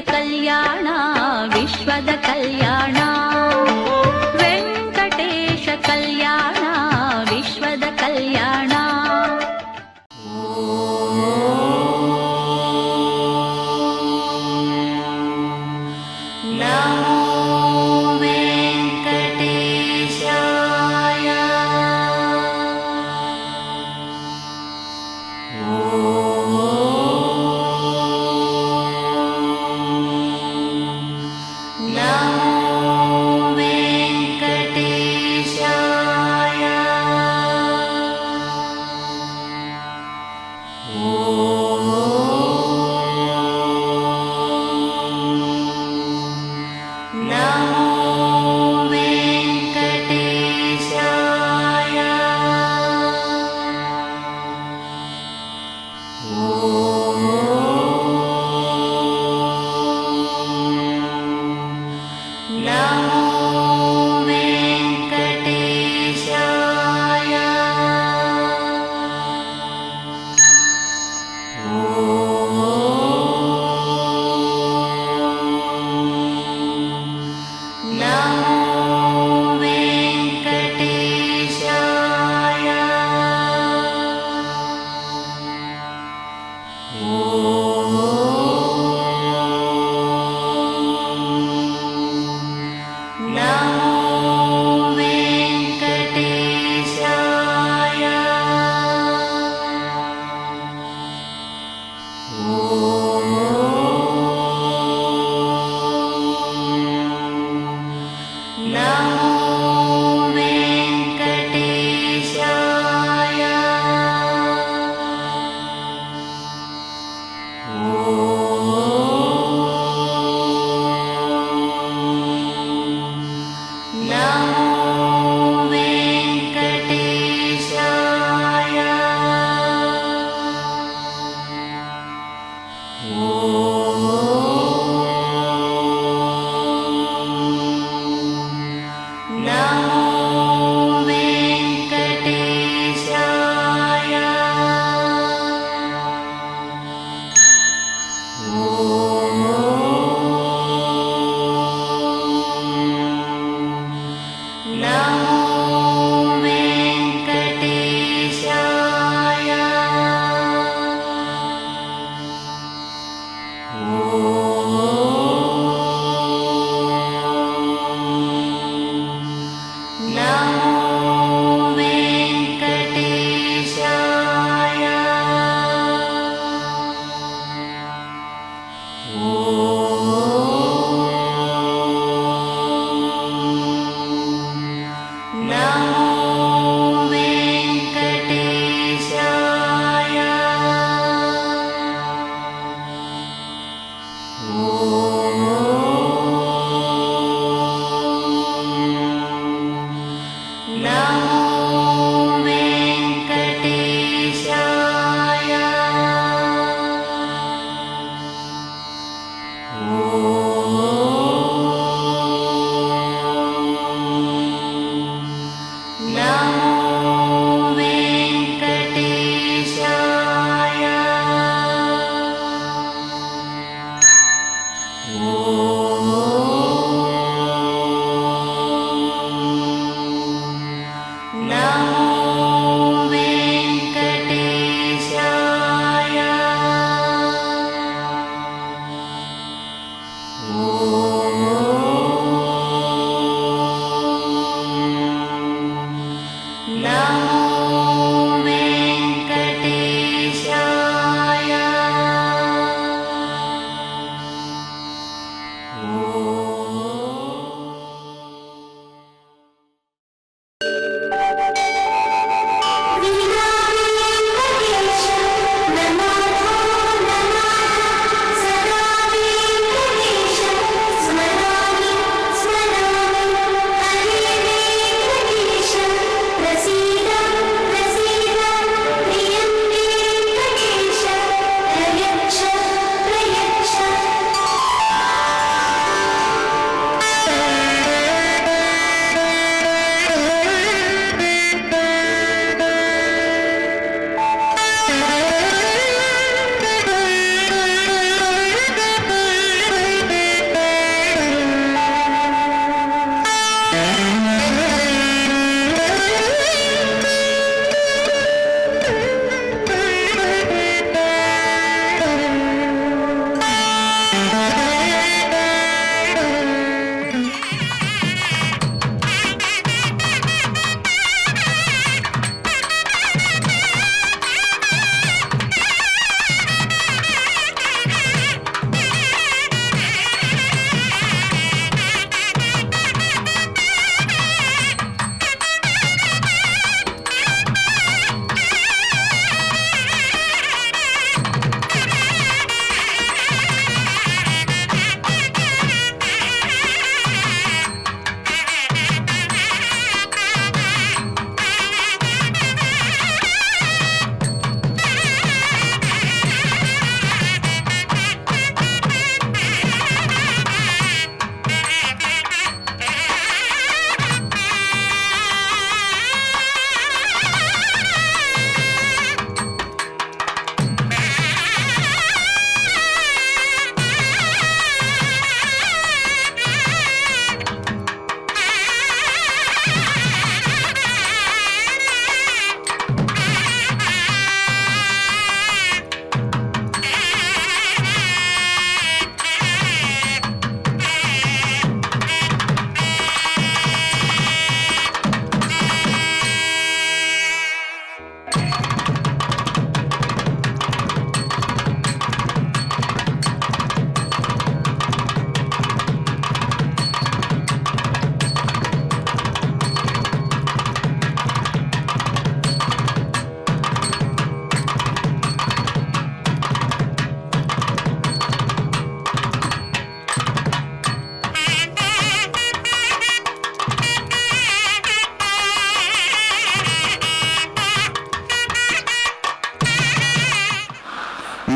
ಕಲ್ಯಾಣ ವಿಶ್ವದ ಕಲ್ಯಾಣ ವೆಂಕಟೇಶ ಕಲ್ಯಾಣ ವಿಶ್ವದ ಕಲ್ಯಾಣ.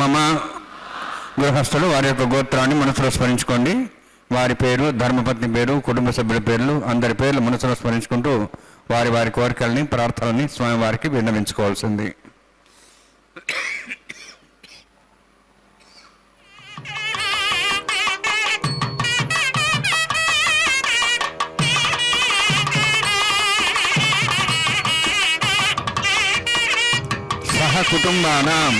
మమ గృహస్థులు వారి యొక్క గోత్రాన్ని మనసులో స్మరించుకోండి. వారి పేరు, ధర్మపత్ని పేరు, కుటుంబ సభ్యుల పేర్లు, అందరి పేర్లు మనసులో స్మరించుకుంటూ వారి వారి కోరికల్ని, ప్రార్థనల్ని స్వామివారికి విన్నవించుకోవాల్సింది. సహ కుటుంబానాం,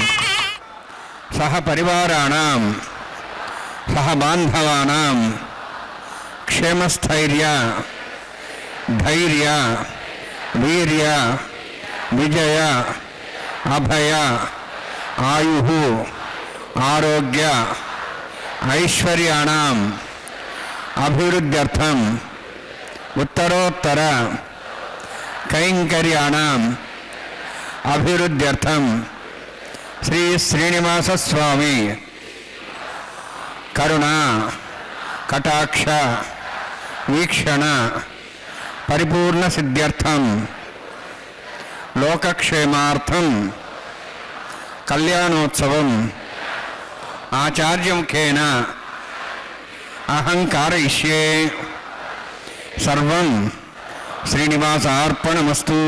సహ పరివారాణాం, సహ బాంధవానాం క్షేమస్థైర్య ధైర్య వీర్య విజయ అభయ ఆయు ఆరోగ్య ఐశ్వర్యాణం అభివృద్ధ్యర్థం ఉత్తరోత్తర కైంకర్యాణం అభివృద్ధ్యర్థం శ్రీ శ్రీనివాస స్వామి కరుణ కటాక్ష వీక్షణ పరిపూర్ణ సిద్ధ్యర్థం లోకక్షేమార్థం కళ్యాణోత్సవం ఆచార్యముఖేన అహం కారయిష్యే. సర్వం శ్రీనివాసార్పణమస్తు.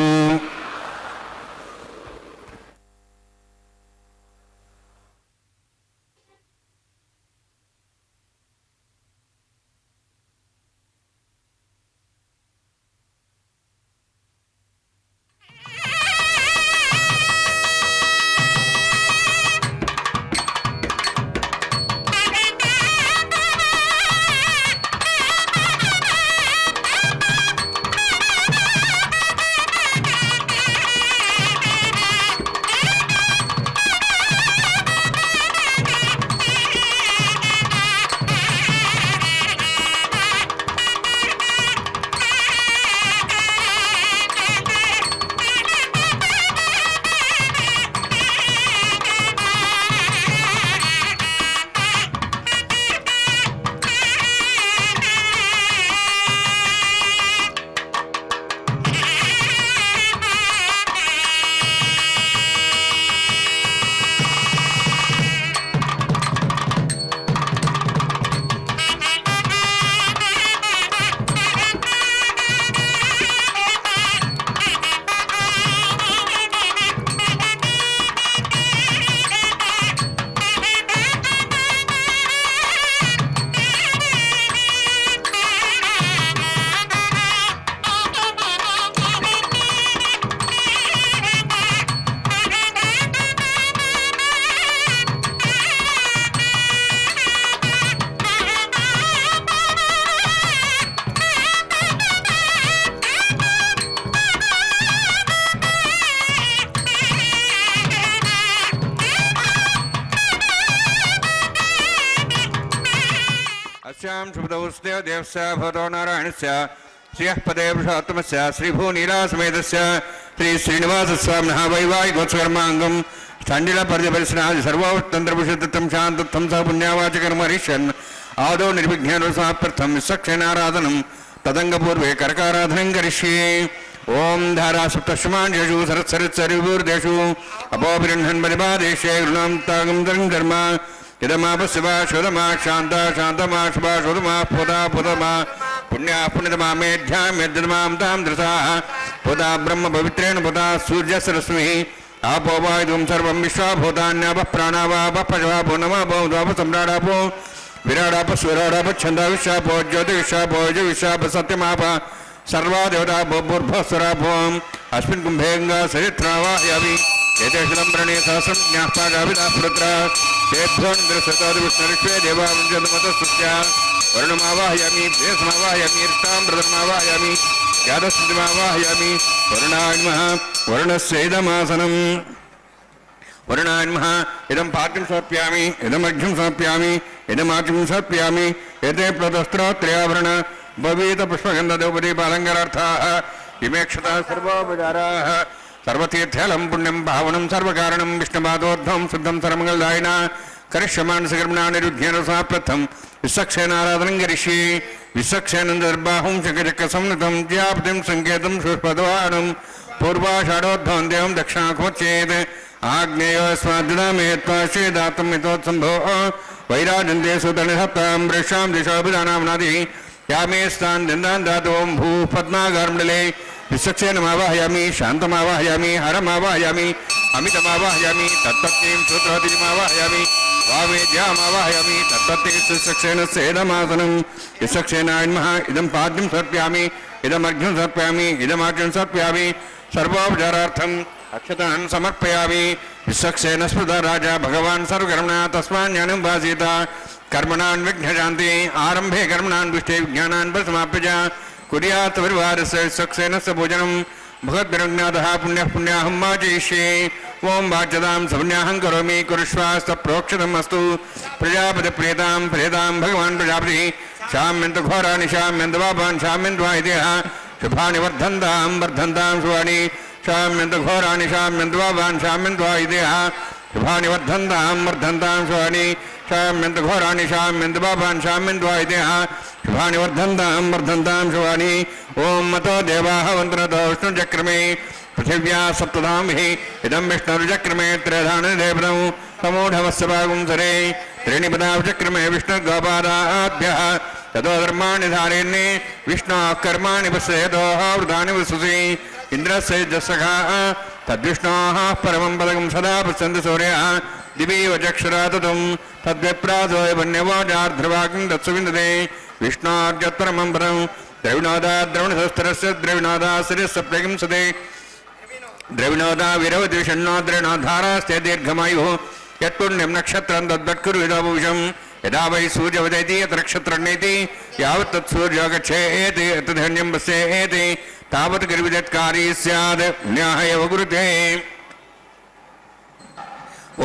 शुभदौस्ते देवस्य भवतो नारायणस्य श्रियः पदे पुरुषोत्तमस्य श्रीभूनीलासमेतस्य श्री श्रीनिवासस्वामिनः वैवाहिकोत्सकर्माङ्गं चण्डिलपर्यपरिसनादि सर्वोत्तन्त्रपुरुषोत्तमं शान्तत्वं सह पुण्यावाचकर्मरिष्यन् आदौ निर्विघ्नेन समाप्त्यर्थं विश्वक्षेणाराधनं तदङ्गपूर्वे करकाराधनं करिष्ये. ओम धारा सप्तशमान्यषु सरत्सरित्सरिभूर्देषु अपोभिरह्णन् परिपादेशे गृणां तागं धर्म यदमापशिवा शोधमा शांता शांतमा शुभा शोधमा पुदा पुदमा पुण्या पुण्यतमा मेध्या मेध्यतमां तां दृशाः पुदा ब्रह्म पवित्रेण पुदा सूर्यसरस्मिः आपो वायुं सर्वं विश्वाभूतान्यापः प्राणावापः पशवापो नमः बहुधापः सम्राडापो विराडापः स्वराडापः छन्दा विश्वापो ज्योतिविश्वापो यजुविश्वापः सत्यमापः सर्वा देवता भूर्भुवस्वराभोम् अस्मिन् कुम्भेऽङ्गा सरित्रावाह्यामि एतेषां प्रणे सहस्रं ज्ञापागाभिधाः पुरुत्रा तेभ्यो निन्द्रसतादिविष्णुरिष्वे देवामुञ्जतमतस्तुत्या वर्णमावाहयामि देशमावाहयामि ऋष्टामृतमावाहयामि यादस्थितिमावाहयामि वरुणाय नमः वरुणस्य इदमासनम् वरुणाय नमः इदं पाद्यं समर्पयामि इदमर्घ्यं समर्पयामि इदमाच्यं समर्पयामि एते प्लतस्त्रोत्र्याभरण भवेत पुष्पगन्धदेवदीपालङ्कारार्थाः इमे क्षताः सर्वोपचाराः सर्वतीर्थलं पुण्यं पावनं सर्वकारणं विष्णुपादोद्धवं शुद्धं सर्वमङ्गलदायिना करिष्यमानसकर्मणा निरुध्येन समाप्रथं विश्वक्षेणाराधनं करिष्ये. विश्वक्षेणं दर्बाहुं शङ्खचक्रसंयुतं ज्यापतिं सङ्केतं सुष्पदवाणं पूर्वाषाढोद्धवं देवं दक्षिणाखमुच्येत् आग्नेयोस्माद्दमेत्वा श्रीदातम् यतोत्सम्भो वैराजन्ते सुतनिहत्तां वृक्षां दिशोभिधानाम्नादि यामे स्थान् दन्दान् दातों भूः पद्मागारमण्डले विश्वक्सेनमावाहयामि शान्तमावाहयामि हरमावाहयामि अमितमावाहयामि तत्तत्तीं सूत्रवतीमावाहयामि वावेद्यामावाहयामि तत्तत्ते विश्वक्सेन सेदमासनं विश्वक्सेनाय नमः इदं पाद्यं समर्पयामि इदमर्घ्यं समर्पयामि इदमार्घ्यं समर्पयामि सर्वोपचारार्थम् अक्षतान् समर्पयामि विश्वक्सेन स्मृता राजा भगवान् सर्वकर्मणा तस्मान् ज्ञानं भासीत कर्मणान् विघ्नशान्ति आरम्भे कर्मणान् विष्टे विज्ञानान् परिसमाप्य च कुर्यात् परिवारस्य विश्वक्सेनस्य भोजनं भगवद्भिरज्ञातः पुण्यः पुण्याहं वाचयिष्ये ओं वाच्यतां सपुण्याहं करोमि कुरुष्वास्तप्रोक्षतम् अस्तु प्रजापतिप्रियतां प्रियतां भगवान् प्रजापतिः शाम्यन्त घोराणि शाम्यन्त पापान् शाम्यन्त वाहिदेह शुभानि वर्धन्तां वर्धन्तां शुभानि शाम्यन्त घोराणि शाम्यन्त पापान् शाम्यन्त वाहिदेह शुभानि वर्धन्तां वर्धन्तां शुभानि शाम्यन्त घोराणि शाम्यन्त पापान् शाम्यन्त वाहिदेह शुभानि वर्धन्तां वर्धन्तां शुभानि ओं मतो देवाः वन्तनतो विष्णुचक्रमे पृथिव्या सप्तधामिः इदं विष्णुर्चक्रमे त्रयधानदेवतौ समूढवस्य भागुंसरे त्रीणि पदाचक्रमे विष्णुर्गोपादाभ्यः ततो धर्माणि धारयन्ने विष्णोः कर्माणि पश्यतोः वृतानि वसुसि इन्द्रस्य जसखः तद्विष्णोः परमं पदकं सदा पश्यन्ति सूर्यः दिवीव चक्षुरा ततं तद्विप्रासोय वन्यवाजार्ध्रवाक्यं तत्सुविन्दते विष्णोर्जत्परमं पदं द्रविणोदा द्रविणशस्त्रस्य द्रविणोदा शिरस्य प्रगिंसते द्रविणोदा विरवति षण्णो द्रविणोद्धारास्ते दीर्घमायुः यत्पुण्यं नक्षत्रं तद्वत्कुर्विदोभूषं यदा वै सूर्योदयति यत् नक्षत्रण्येति यावत् तत्सूर्यो गच्छेति तद्धन्यं पश्येति तावत् गिरिविदत्कारी स्यात् पुण्याः एव गुरुते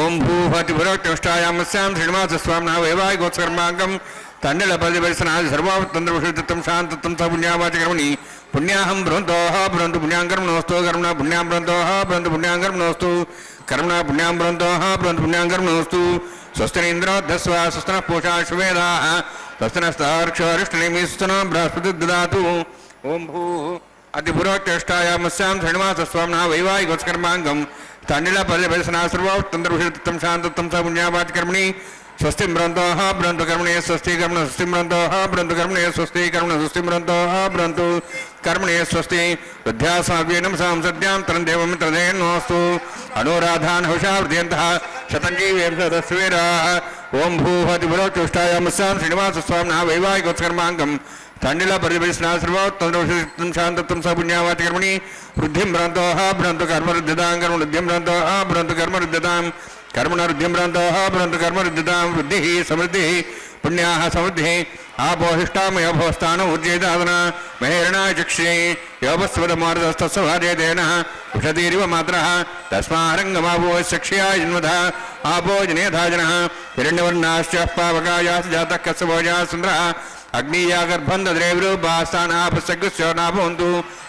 ओं भूभतिभुरोक्तष्टायामस्यां श्रीनिवासस्वामिनः वैवाहिकोत्सर्माङ्गं तण्डलपरिपरिसनादि सर्वावत्तन्द्रविषुद्धत्तं शान्तत्वं स पुण्यावाचकर्मणि पुण्याहं बृहन्तोः बृहन्तु पुण्यां कर्मणोऽस्तु कर्मणा पुण्यां बृहन्तोः बृहन्तु पुण्यां कर्मणोऽस्तु कर्मणा पुण्यां बृहन्तोः बृहन्तु पुण्यां कर्मणोऽस्तु स्वस्तिरेन्द्रोद्धस्व स्वस्तिनः पूषा शुभेदाः स्वस्तिनस्तार्क्षरिष्टनेमि स्वस्तिनो बृहस्पतिः ददातु ओं भूः अतिपुरोक्तष्टायामस्यां श्रीनिवासस्वामिनः वैवाहिकोत्सर्माङ्गं तण्डलपरिपरिसनादि सर्वावत्तन्द्रविषुद्धत्तं शान्तत्वं स पुण्यावाचकर्मणि स्वस्ति मृन्तोः बृहन्तु कर्मणे स्वस्ति कर्मण स्वस्ति मृन्तोः बृहन्तु कर्मणे स्वस्ति कर्मण स्वस्ति मृन्तोः बृहन्तु कर्मणे स्वस्ति विद्यासाव्येनं सां सद्यां तरं देवं मित्रदेन्नोऽस्तु अनुराधान् हविषा वृद्ध्यन्तः शतञ्जीवें सदस्वेराः ओं भूभतिभुरोक्तुष्टायामस्यां श्रीनिवासस्वामिनः वैवाहिकोत्सर्माङ्गं तण्डलपरिपरिसनादि सर्वावत्तन्द्रविषुद्धत्तं शान्तत्वं स पुण्यावाचकर्मणि वृद्धिं बृहन्तोः बृहन्तु कर्मरुद्ध्यतां कर्मरुद्धिं बृहन्तोः बृहन्तु कर्मरुद्ध्यतां कर्मणरुद्धिं बृहन्तोः बृहन्तु कर्मरुद्ध्यतां वृद्धिः समृद्धिः पुण्याः समृद्धिः आपोहिष्टामयो भवस्थानो उज्जयितादना महेरणाय चक्षे योपस्वदमार्दस्तस्य भार्यतेनः उषतीरिव मात्रः तस्मारङ्गमावो चक्ष्याय जन्मधः आपो जनेधाजनः हिरण्यवर्णाश्च पावकायाश्च जातः कस्य भोजाः सुन्दरः अग्नीया गर्भं दद्रेवरूपास्थानापसग्स्यो नाभवन्तु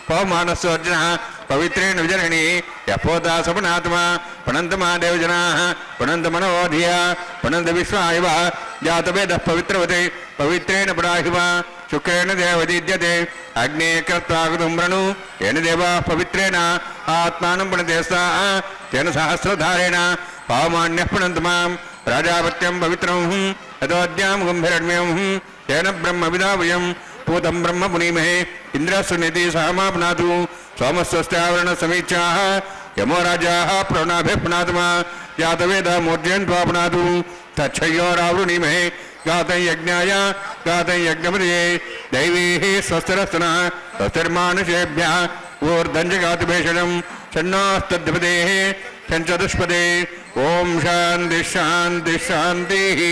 पवमानस्योर्जनः पवित्रेण विजरणि यपोदा सपनात्मा पुनन्तमा देवजनाः पुनन्तमनोधिया पुनन्त विश्वायव जातवेदः पवित्रवते पवित्रेण पराहिव शुक्रेण देवदीद्यते अग्ने कृत्वागतुं वृणु येन देवाः पवित्रेण आत्मानं पुनते सा तेन सहस्रधारेण पावमान्यः पुनन्त मां प्राजापत्यं पवित्रं यतोऽद्यां गम्भीरण्यं तेन ब्रह्मविदा वयं पूतं ब्रह्म पुनीमहे इन्द्रस्वनिधि सहमा पुनातु सोमस्वस्त्यावरण समीक्षाः यमो राजाः प्रणाभिः पुनात्मा जातवेदा मूर्जयन्त्वा पुनातु तच्छयोरावृणीमहे गातं यज्ञाय गातं यज्ञमृये दैवीः स्वस्तिरस्तनः स्वस्तिर्मानुषेभ्यः ऊर्ध्वञ्जगातु भेषजं षण्णास्तद्धिपतेः षञ्चतुष्पदे ॐ शान्तिः शान्तिः शान्तिः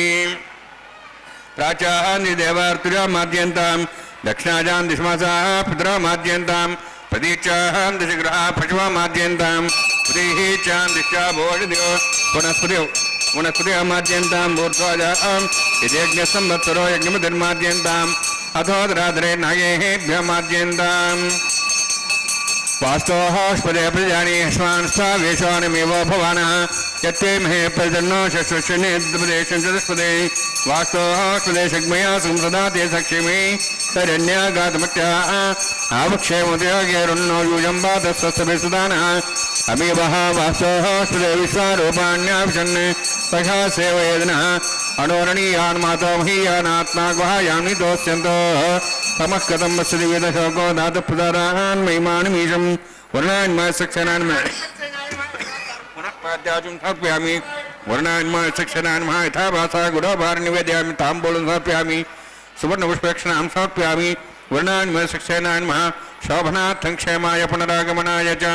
प्राचान्ति देवार्तुरामाद्यन्तां दक्षिणाजां दिशमासाः पितरामाद्यन्तां प्रतीक्षां दिशग्रहाः पशुवामाद्यन्तां पुरीचां दिशा भोजदियो वनस्पतिमाद्यन्तां भूर्ध्वाजां यज्ञसंवत्सरो यज्ञमधर्माद्यन्ताम् अथोदराधरे नागेभ्यमाद्यन्ताम् वास्तोस्पदे प्रजानि अस्मान् वेशानमेव भवानः यत्ते महे प्रजन्नो शश्वशनेद्रपदेशं चतुष्पदे वास्तोस्पदे शग्मया संसदा ते सक्षेमे तरण्यागातमत्याः आवक्षेमोदयगेरुन्नो यूजम्बातस्वस्तभिसुदानः अमीवः वास्तोस्पदे विश्वारूपाण्याभिषन् पशा सेवयेदनः अणोरणीयान् मातो महीयानात्मा गुहायानि दोष्यन्तो तमः कथं वसति वेदशोको धातुप्रदारान् महिमानिमीशं वर्णान्मयसक्षणान्मय पुनः पाद्याजुं समर्पयामि वर्णान्मयसक्षणान्मः यथा भाषा गुरोभार निवेदयामि ताम्बूलं समर्पयामि सुवर्णपुष्पक्षणां समर्पयामि वर्णान्मयसक्षणान्मः शोभनार्थं क्षेमाय पुनरागमनाय च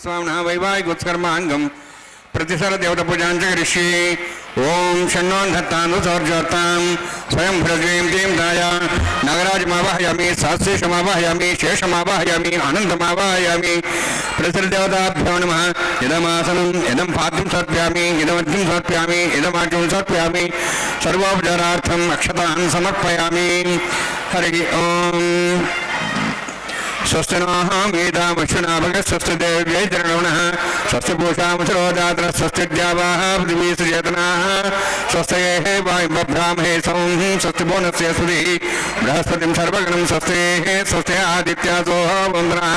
स्वामिनः वैवाहिकोत्कर्माङ्गं प्रतिसर देवतापूजां च करिष्ये ओम शन्नो धत्तानु सौर्योत्तां स्वयं भ्रज्वीं दीं दाया नगराजमावाहयामि शास्त्रीशमावाहयामि शेषमावाहयामि अनन्तमावाहयामि प्रतिदेवताभ्यो नमः इदमासनम् इदं पाद्यं समर्पयामि इदमर्घ्यं समर्पयामि इदमार्घ्यं समर्पयामि सर्वोपचारार्थम् अक्षतान् समर्पयामि हरिः ओम स्वस्ति नः वेदामश्विनाभग स्वस्ति देव्यै चरणः स्वस्ति पूषामसरोदात्र स्वस्ति द्यावाः पृथिवी सुचेतनाः स्वस्तेः वायुब्राह्महे सौं स्वस्ति भुवनस्य सुधिः बृहस्पतिं सर्वगणं स्वस्तेः स्वस्ति आदित्यासोः वन्द्रः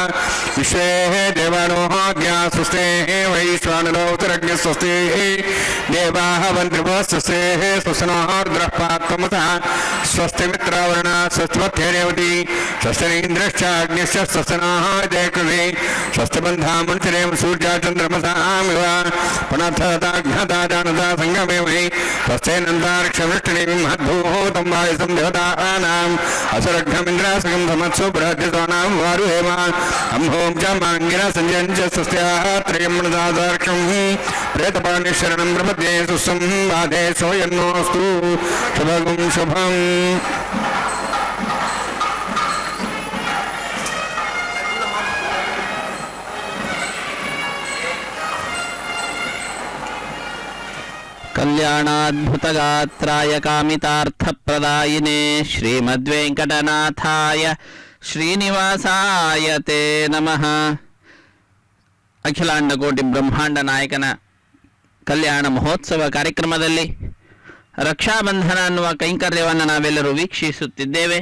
विश्वेः देवानोः ज्ञा स्वस्तेः वैश्वानरो उत्तरज्ञ स्वस्तेः देवाः वन्द्रिवः स्वस्तेः स्वस्ति नः रुद्रः पात्वमतः स्वस्ति मित्रावरणः स्वस्ति मध्यरेवती स्वस्ति इन्द्रश्चाग्निश्च स्वस्तिनः देकृते स्वस्ति बन्धामनुचरेम सूर्या चन्द्रमसामिव पुनः जानता संगमेवहि स्वस्तेनन्तार्क्षवृष्टिनीं महद्भूतं वायुसं देवतानाम् असुरघ्नमिन्द्रासकं समत्सु बृहद्यतोनां वारुहेम अम्भों च माङ्गिरा सञ्जयं च स्वस्त्याः त्रयं मनसादार्क्षं ಪ್ರೇತಪಾಣಿ ಶರಣಂ ಪ್ರಪದ್ಯೆ ಸುಸಂವಾದೆ ಸೋಯನ್ನೋಸ್ತು ಶುಭಗಂ ಶುಭಂ. ಕಲ್ಯಾಣಾದ್ಭುತಗಾತ್ರಾಯ ಕಾಮಿತಾರ್ಥಪ್ರದಾಯಿನೇ ಶ್ರೀಮದ್ವೆಂಕಟನಾಥಾಯ ಶ್ರೀನಿವಾಸಾಯ ತೇ ನಮಃ. ಅಖಿಲಾಂಡ ಕೋಟಿ ಬ್ರಹ್ಮಾಂಡ ನಾಯಕನ ಕಲ್ಯಾಣ ಮಹೋತ್ಸವ ಕಾರ್ಯಕ್ರಮದಲ್ಲಿ ರಕ್ಷಾಬಂಧನ ಅನ್ನುವ ಕೈಂಕರ್ಯವನ್ನು ನಾವೆಲ್ಲರೂ ವೀಕ್ಷಿಸುತ್ತಿದ್ದೇವೆ.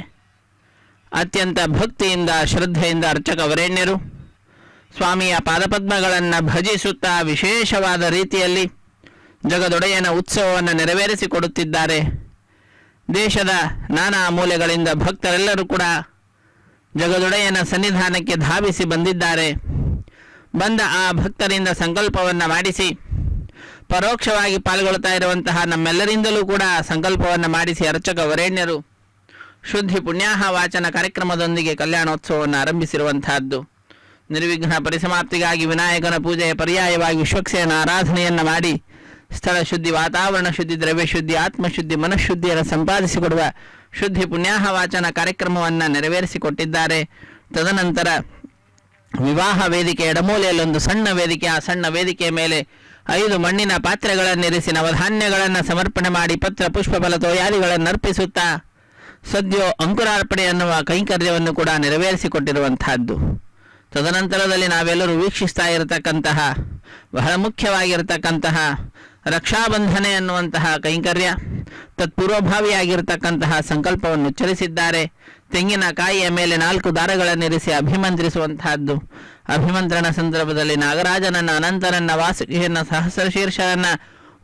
ಅತ್ಯಂತ ಭಕ್ತಿಯಿಂದ ಶ್ರದ್ಧೆಯಿಂದ ಅರ್ಚಕ ವರೇಣ್ಯರು ಸ್ವಾಮಿಯ ಪಾದಪದ್ಮಗಳನ್ನು ಭಜಿಸುತ್ತಾ ವಿಶೇಷವಾದ ರೀತಿಯಲ್ಲಿ ಜಗದೊಡೆಯನ ಉತ್ಸವವನ್ನು ನೆರವೇರಿಸಿಕೊಡುತ್ತಿದ್ದಾರೆ. ದೇಶದ ನಾನಾ ಮೂಲೆಗಳಿಂದ ಭಕ್ತರೆಲ್ಲರೂ ಕೂಡ ಜಗದೊಡೆಯನ ಸನ್ನಿಧಾನಕ್ಕೆ ಧಾವಿಸಿ ಬಂದಿದ್ದಾರೆ. ಬಂದ ಆ ಭಕ್ತರಿಂದ ಸಂಕಲ್ಪವನ್ನು ಮಾಡಿಸಿ ಪರೋಕ್ಷವಾಗಿ ಪಾಲ್ಗೊಳ್ತಾ ಇರುವಂತಹ ನಮ್ಮೆಲ್ಲರಿಂದಲೂ ಕೂಡ ಸಂಕಲ್ಪವನ್ನು ಮಾಡಿಸಿ ಅರ್ಚಕ ವರೇಣ್ಯರು ಶುದ್ಧಿ ಪುಣ್ಯಾಹ ವಾಚನ ಕಾರ್ಯಕ್ರಮದೊಂದಿಗೆ ಕಲ್ಯಾಣೋತ್ಸವವನ್ನು ಆರಂಭಿಸಿರುವಂತಹದ್ದು. ನಿರ್ವಿಘ್ನ ಪರಿಸಮಾಪ್ತಿಗಾಗಿ ವಿನಾಯಕನ ಪೂಜೆಯ ಪರ್ಯಾಯವಾಗಿ ವಿಶ್ವಕ್ಸೇನ ಆರಾಧನೆಯನ್ನು ಮಾಡಿ ಸ್ಥಳ ಶುದ್ಧಿ, ವಾತಾವರಣ ಶುದ್ಧಿ, ದ್ರವ್ಯ ಶುದ್ಧಿ, ಆತ್ಮಶುದ್ಧಿ, ಮನಃಶುದ್ಧಿಯನ್ನು ಸಂಪಾದಿಸಿಕೊಡುವ ಶುದ್ಧಿ ಪುಣ್ಯಾಹ ವಾಚನ ಕಾರ್ಯಕ್ರಮವನ್ನು ನೆರವೇರಿಸಿಕೊಟ್ಟಿದ್ದಾರೆ. ತದನಂತರ ವಿವಾಹ ವೇದಿಕೆ ಎಡಮೂಲೆಯಲ್ಲೊಂದು ಸಣ್ಣ ವೇದಿಕೆ, ಆ ಸಣ್ಣ ವೇದಿಕೆಯ ಮೇಲೆ 5 ಮಣ್ಣಿನ ಪಾತ್ರೆಗಳನ್ನಿರಿಸಿ ನವಧಾನ್ಯಗಳನ್ನು ಸಮರ್ಪಣೆ ಮಾಡಿ ಪತ್ರ ಪುಷ್ಪ ಫಲ ತೋಯಾದಿಗಳನ್ನು ಅರ್ಪಿಸುತ್ತಾ ಸದ್ಯೋ ಅಂಕುರಾರ್ಪಣೆ ಅನ್ನುವ ಕೈಂಕರ್ಯವನ್ನು ಕೂಡ ನೆರವೇರಿಸಿಕೊಟ್ಟಿರುವಂತಹದ್ದು. ತದನಂತರದಲ್ಲಿ ನಾವೆಲ್ಲರೂ ವೀಕ್ಷಿಸ್ತಾ ಇರತಕ್ಕಂತಹ ಬಹಳ ಮುಖ್ಯವಾಗಿರತಕ್ಕಂತಹ ರಕ್ಷಾಬಂಧನೆ ಅನ್ನುವಂತಹ ಕೈಂಕರ್ಯ ತತ್ಪೂರ್ವಭಾವಿಯಾಗಿರ್ತಕ್ಕಂತಹ ಸಂಕಲ್ಪವನ್ನು ಉಚ್ಚರಿಸಿದ್ದಾರೆ. ತೆಂಗಿನಕಾಯಿಯ ಮೇಲೆ 4 ದಾರಗಳನ್ನಿರಿಸಿ ಅಭಿಮಂತ್ರಿಸುವಂತಹದ್ದು. ಅಭಿಮಂತ್ರಣ ಸಂದರ್ಭದಲ್ಲಿ ನಾಗರಾಜನನ್ನ, ಅನಂತನನ್ನ, ವಾಸುಕಿಯನ್ನ, ಸಹಸ್ರಶೀರ್ಷನನ್ನ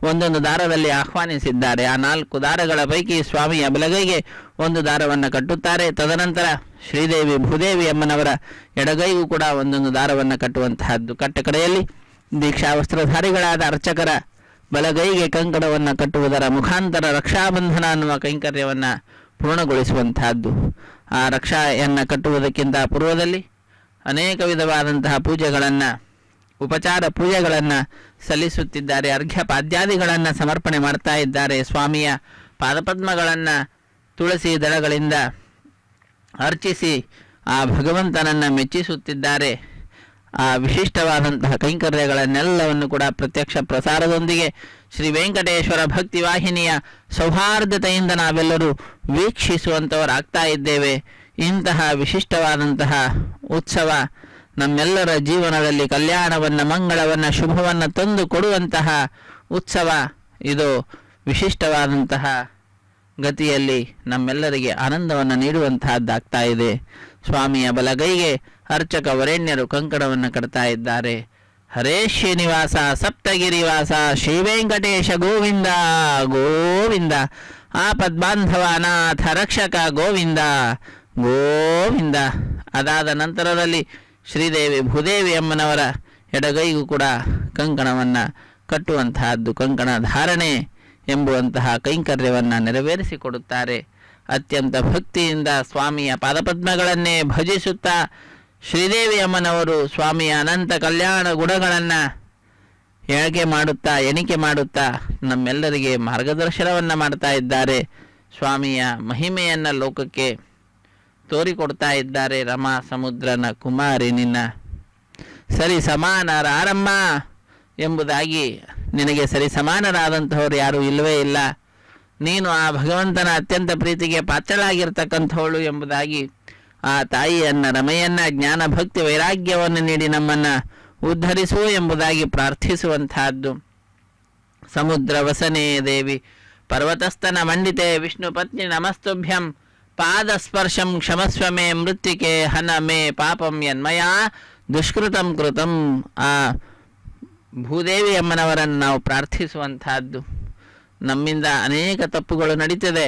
ಒಂದೊಂದು ದಾರದಲ್ಲಿ ಆಹ್ವಾನಿಸಿದ್ದಾರೆ. ಆ 4 ದಾರಗಳ ಪೈಕಿ ಸ್ವಾಮಿಯ ಬಲಗೈಗೆ ಒಂದು ದಾರವನ್ನು ಕಟ್ಟುತ್ತಾರೆ. ತದನಂತರ ಶ್ರೀದೇವಿ ಭೂದೇವಿ ಅಮ್ಮನವರ ಎಡಗೈಗೂ ಕೂಡ ಒಂದೊಂದು ದಾರವನ್ನು ಕಟ್ಟುವಂತಹದ್ದು. ಕಟ್ಟ ಕಡೆಯಲ್ಲಿ ದೀಕ್ಷಾವಸ್ತ್ರಧಾರಿಗಳಾದ ಅರ್ಚಕರ ಬಲಗೈಗೆ ಕಂಕಣವನ್ನು ಕಟ್ಟುವುದರ ಮುಖಾಂತರ ರಕ್ಷಾಬಂಧನ ಅನ್ನುವ ಕೈಂಕರ್ಯವನ್ನು ಪೂರ್ಣಗೊಳಿಸುವಂತಹದ್ದು. ಆ ರಕ್ಷೆಯನ್ನು ಕಟ್ಟುವುದಕ್ಕಿಂತ ಪೂರ್ವದಲ್ಲಿ ಅನೇಕ ವಿಧವಾದಂತಹ ಪೂಜೆಗಳನ್ನು, ಉಪಚಾರ ಪೂಜೆಗಳನ್ನು ಸಲ್ಲಿಸುತ್ತಿದ್ದಾರೆ. ಅರ್ಘ್ಯ ಪಾದ್ಯಾದಿಗಳನ್ನು ಸಮರ್ಪಣೆ ಮಾಡ್ತಾ ಇದ್ದಾರೆ. ಸ್ವಾಮಿಯ ಪಾದಪದ್ಮಗಳನ್ನು ತುಳಸಿ ದಳಗಳಿಂದ ಅರ್ಚಿಸಿ ಆ ಭಗವಂತನನ್ನು ಮೆಚ್ಚಿಸುತ್ತಿದ್ದಾರೆ. ಆ ವಿಶಿಷ್ಟವಾದಂತಹ ಕೈಂಕರ್ಯಗಳನ್ನೆಲ್ಲವನ್ನು ಕೂಡ ಪ್ರತ್ಯಕ್ಷ ಪ್ರಸಾರದೊಂದಿಗೆ ಶ್ರೀ ವೆಂಕಟೇಶ್ವರ ಭಕ್ತಿ ವಾಹಿನಿಯ ಸೌಹಾರ್ದತೆಯಿಂದ ನಾವೆಲ್ಲರೂ ವೀಕ್ಷಿಸುವಂಥವರಾಗ್ತಾ ಇದ್ದೇವೆ. ಇಂತಹ ವಿಶಿಷ್ಟವಾದಂತಹ ಉತ್ಸವ ನಮ್ಮೆಲ್ಲರ ಜೀವನದಲ್ಲಿ ಕಲ್ಯಾಣವನ್ನು, ಮಂಗಳವನ್ನು, ಶುಭವನ್ನು ತಂದು ಕೊಡುವಂತಹ ಉತ್ಸವ ಇದು. ವಿಶಿಷ್ಟವಾದಂತಹ ಗತಿಯಲ್ಲಿ ನಮ್ಮೆಲ್ಲರಿಗೆ ಆನಂದವನ್ನು ನೀಡುವಂತಹದ್ದಾಗ್ತಾ ಇದೆ. ಸ್ವಾಮಿಯ ಬಲಗೈಗೆ ಅರ್ಚಕ ವರೇಣ್ಯರು ಕಂಕಣವನ್ನು ಕಟ್ತಾ ಇದ್ದಾರೆ. ಹರೇ ಶ್ರೀನಿವಾಸ ಸಪ್ತಗಿರಿವಾಸ ಶ್ರೀ ವೆಂಕಟೇಶ ಗೋವಿಂದ ಗೋವಿಂದ, ಆಪದ್ಬಾಂಧವ ಅನಾಥ ರಕ್ಷಕ ಗೋವಿಂದ ಗೋವಿಂದ. ಅದಾದ ನಂತರದಲ್ಲಿ ಶ್ರೀದೇವಿ ಭೂದೇವಿ ಅಮ್ಮನವರ ಎಡಗೈಗೂ ಕೂಡ ಕಂಕಣವನ್ನು ಕಟ್ಟುವಂತಹದ್ದು, ಕಂಕಣ ಧಾರಣೆ ಎಂಬುವಂತಹ ಕೈಂಕರ್ಯವನ್ನು ನೆರವೇರಿಸಿಕೊಡುತ್ತಾರೆ. ಅತ್ಯಂತ ಭಕ್ತಿಯಿಂದ ಸ್ವಾಮಿಯ ಪಾದಪದ್ಮಗಳನ್ನೇ ಭಜಿಸುತ್ತಾ ಶ್ರೀದೇವಿ ಅಮ್ಮನವರು ಸ್ವಾಮಿಯ ಅನಂತ ಕಲ್ಯಾಣ ಗುಣಗಳನ್ನು ಎಣಿಕೆ ಮಾಡುತ್ತಾ ನಮ್ಮೆಲ್ಲರಿಗೆ ಮಾರ್ಗದರ್ಶನವನ್ನು ಮಾಡ್ತಾ ಇದ್ದಾರೆ. ಸ್ವಾಮಿಯ ಮಹಿಮೆಯನ್ನು ಲೋಕಕ್ಕೆ ತೋರಿಕೊಡ್ತಾ ಇದ್ದಾರೆ. ರಮಾ ಸಮುದ್ರನ ಕುಮಾರಿ ನಿನ್ನ ಸರಿ ಸಮಾನರಾರಮ್ಮ ಎಂಬುದಾಗಿ, ನಿನಗೆ ಸರಿ ಸಮಾನರಾದಂಥವ್ರು ಯಾರೂ ಇಲ್ಲವೇ ಇಲ್ಲ, ನೀನು ಆ ಭಗವಂತನ ಅತ್ಯಂತ ಪ್ರೀತಿಗೆ ಪಾತ್ರಳಾಗಿರ್ತಕ್ಕಂಥವಳು ಎಂಬುದಾಗಿ ಆ ತಾಯಿಯನ್ನು, ರಮೆಯನ್ನು ಜ್ಞಾನ ಭಕ್ತಿ ವೈರಾಗ್ಯವನ್ನು ನೀಡಿ ನಮ್ಮನ್ನು ಉದ್ಧರಿಸು ಎಂಬುದಾಗಿ ಪ್ರಾರ್ಥಿಸುವಂತಹದ್ದು. ಸಮುದ್ರ ವಸನೆ ದೇವಿ ಪರ್ವತಸ್ಥನ ಮಂಡಿತೆ ವಿಷ್ಣು ಪತ್ನಿ ನಮಸ್ತುಭ್ಯಂ, ಪಾದಸ್ಪರ್ಶಂ ಕ್ಷಮಸ್ವ ಮೇ ಮೃತ್ತಿಕೆ ಹನ ಮೇ ಪಾಪಂ ಯನ್ಮಯ ದುಷ್ಕೃತಂ ಕೃತಂ. ಆ ಭೂದೇವಿ ಅಮ್ಮನವರನ್ನು ನಾವು ಪ್ರಾರ್ಥಿಸುವಂತಹದ್ದು. ನಮ್ಮಿಂದ ಅನೇಕ ತಪ್ಪುಗಳು ನಡೀತದೆ.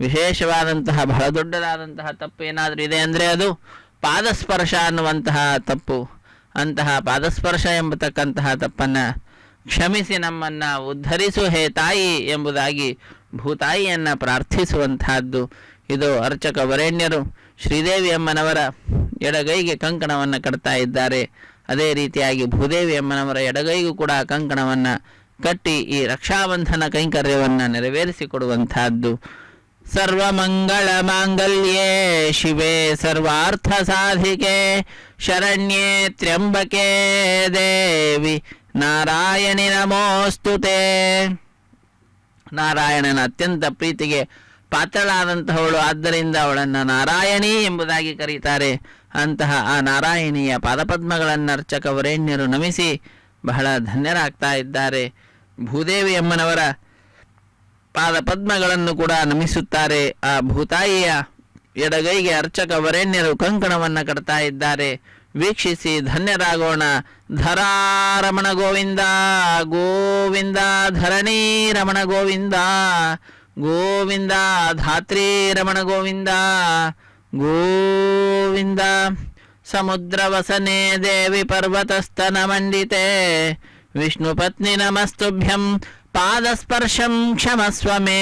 ವಿಶೇಷವಾದಂತಹ ಬಹಳ ದೊಡ್ಡದಾದಂತಹ ತಪ್ಪು ಏನಾದರೂ ಇದೆ ಅಂದರೆ ಅದು ಪಾದಸ್ಪರ್ಶ ಅನ್ನುವಂತಹ ತಪ್ಪು. ಅಂತಹ ಪಾದಸ್ಪರ್ಶ ಎಂಬತಕ್ಕಂತಹ ತಪ್ಪನ್ನು ಕ್ಷಮಿಸಿ ನಮ್ಮನ್ನು ಉದ್ಧರಿಸು ಹೇ ತಾಯಿ ಎಂಬುದಾಗಿ ಭೂತಾಯಿಯನ್ನು ಪ್ರಾರ್ಥಿಸುವಂತಹದ್ದು. ಇದು ಅರ್ಚಕ ವರೇಣ್ಯರು ಶ್ರೀದೇವಿ ಅಮ್ಮನವರ ಎಡಗೈಗೆ ಕಂಕಣವನ್ನು ಕಟ್ತಾ ಇದ್ದಾರೆ. ಅದೇ ರೀತಿಯಾಗಿ ಭೂದೇವಿ ಅಮ್ಮನವರ ಎಡಗೈಗೂ ಕೂಡ ಕಂಕಣವನ್ನು ಕಟ್ಟಿ ಈ ರಕ್ಷಾಬಂಧನ ಕೈಂಕರ್ಯವನ್ನು ನೆರವೇರಿಸಿಕೊಡುವಂತಹದ್ದು. ಸರ್ವಮಂಗಳ ಮಾಂಗಲ್ಯೇ ಶಿವೆ ಸರ್ವಾರ್ಥ ಸಾಧಿಕೆ ಶರಣ್ಯೇ ತ್ರ್ಯಂಬಕೆ ದೇವಿ ನಾರಾಯಣಿ ನಮೋಸ್ತುತೆ. ನಾರಾಯಣನ ಅತ್ಯಂತ ಪ್ರೀತಿಗೆ ಪಾತ್ರಳಾದಂತಹವಳು, ಆದ್ದರಿಂದ ಅವಳನ್ನು ನಾರಾಯಣಿ ಎಂಬುದಾಗಿ ಕರೀತಾರೆ. ಅಂತಹ ಆ ನಾರಾಯಣಿಯ ಪಾದಪದ್ಮಗಳನ್ನು ಅರ್ಚಕ ವರೇಣ್ಯರು ನಮಿಸಿ ಬಹಳ ಧನ್ಯರಾಗ್ತಾ ಇದ್ದಾರೆ. ಭೂದೇವಿ ಅಮ್ಮನವರ ಪಾದಪದ್ಮಗಳನ್ನು ಕೂಡ ನಮಿಸುತ್ತಾರೆ. ಆ ಭೂತಾಯಿಯ ಎಡಗೈಗೆ ಅರ್ಚಕ ವರೇಣ್ಯರು ಕಂಕಣವನ್ನು ಕಟ್ತಾ ಇದ್ದಾರೆ. ವೀಕ್ಷಿಸಿ ಧನ್ಯರಾಗೋಣ. ಧರಾರಮಣ ಗೋವಿಂದ ಗೋವಿಂದ, ಧರಣಿ ರಮಣ ಗೋವಿಂದ ಗೋವಿಂದ, ಧಾತ್ರಿ ರಮಣ ಗೋವಿಂದ ಗೋವಿಂದ. ಸಮುದ್ರವಸನೆ ದೇವಿ ಪರ್ವತಸ್ತನ ಮಂಡಿತೆ ವಿಷ್ಣು ಪತ್ನಿ ನಮಸ್ತುಭ್ಯಂ ಪಾದಸ್ಪರ್ಶಂ ಕ್ಷಮಸ್ವ ಮೇ.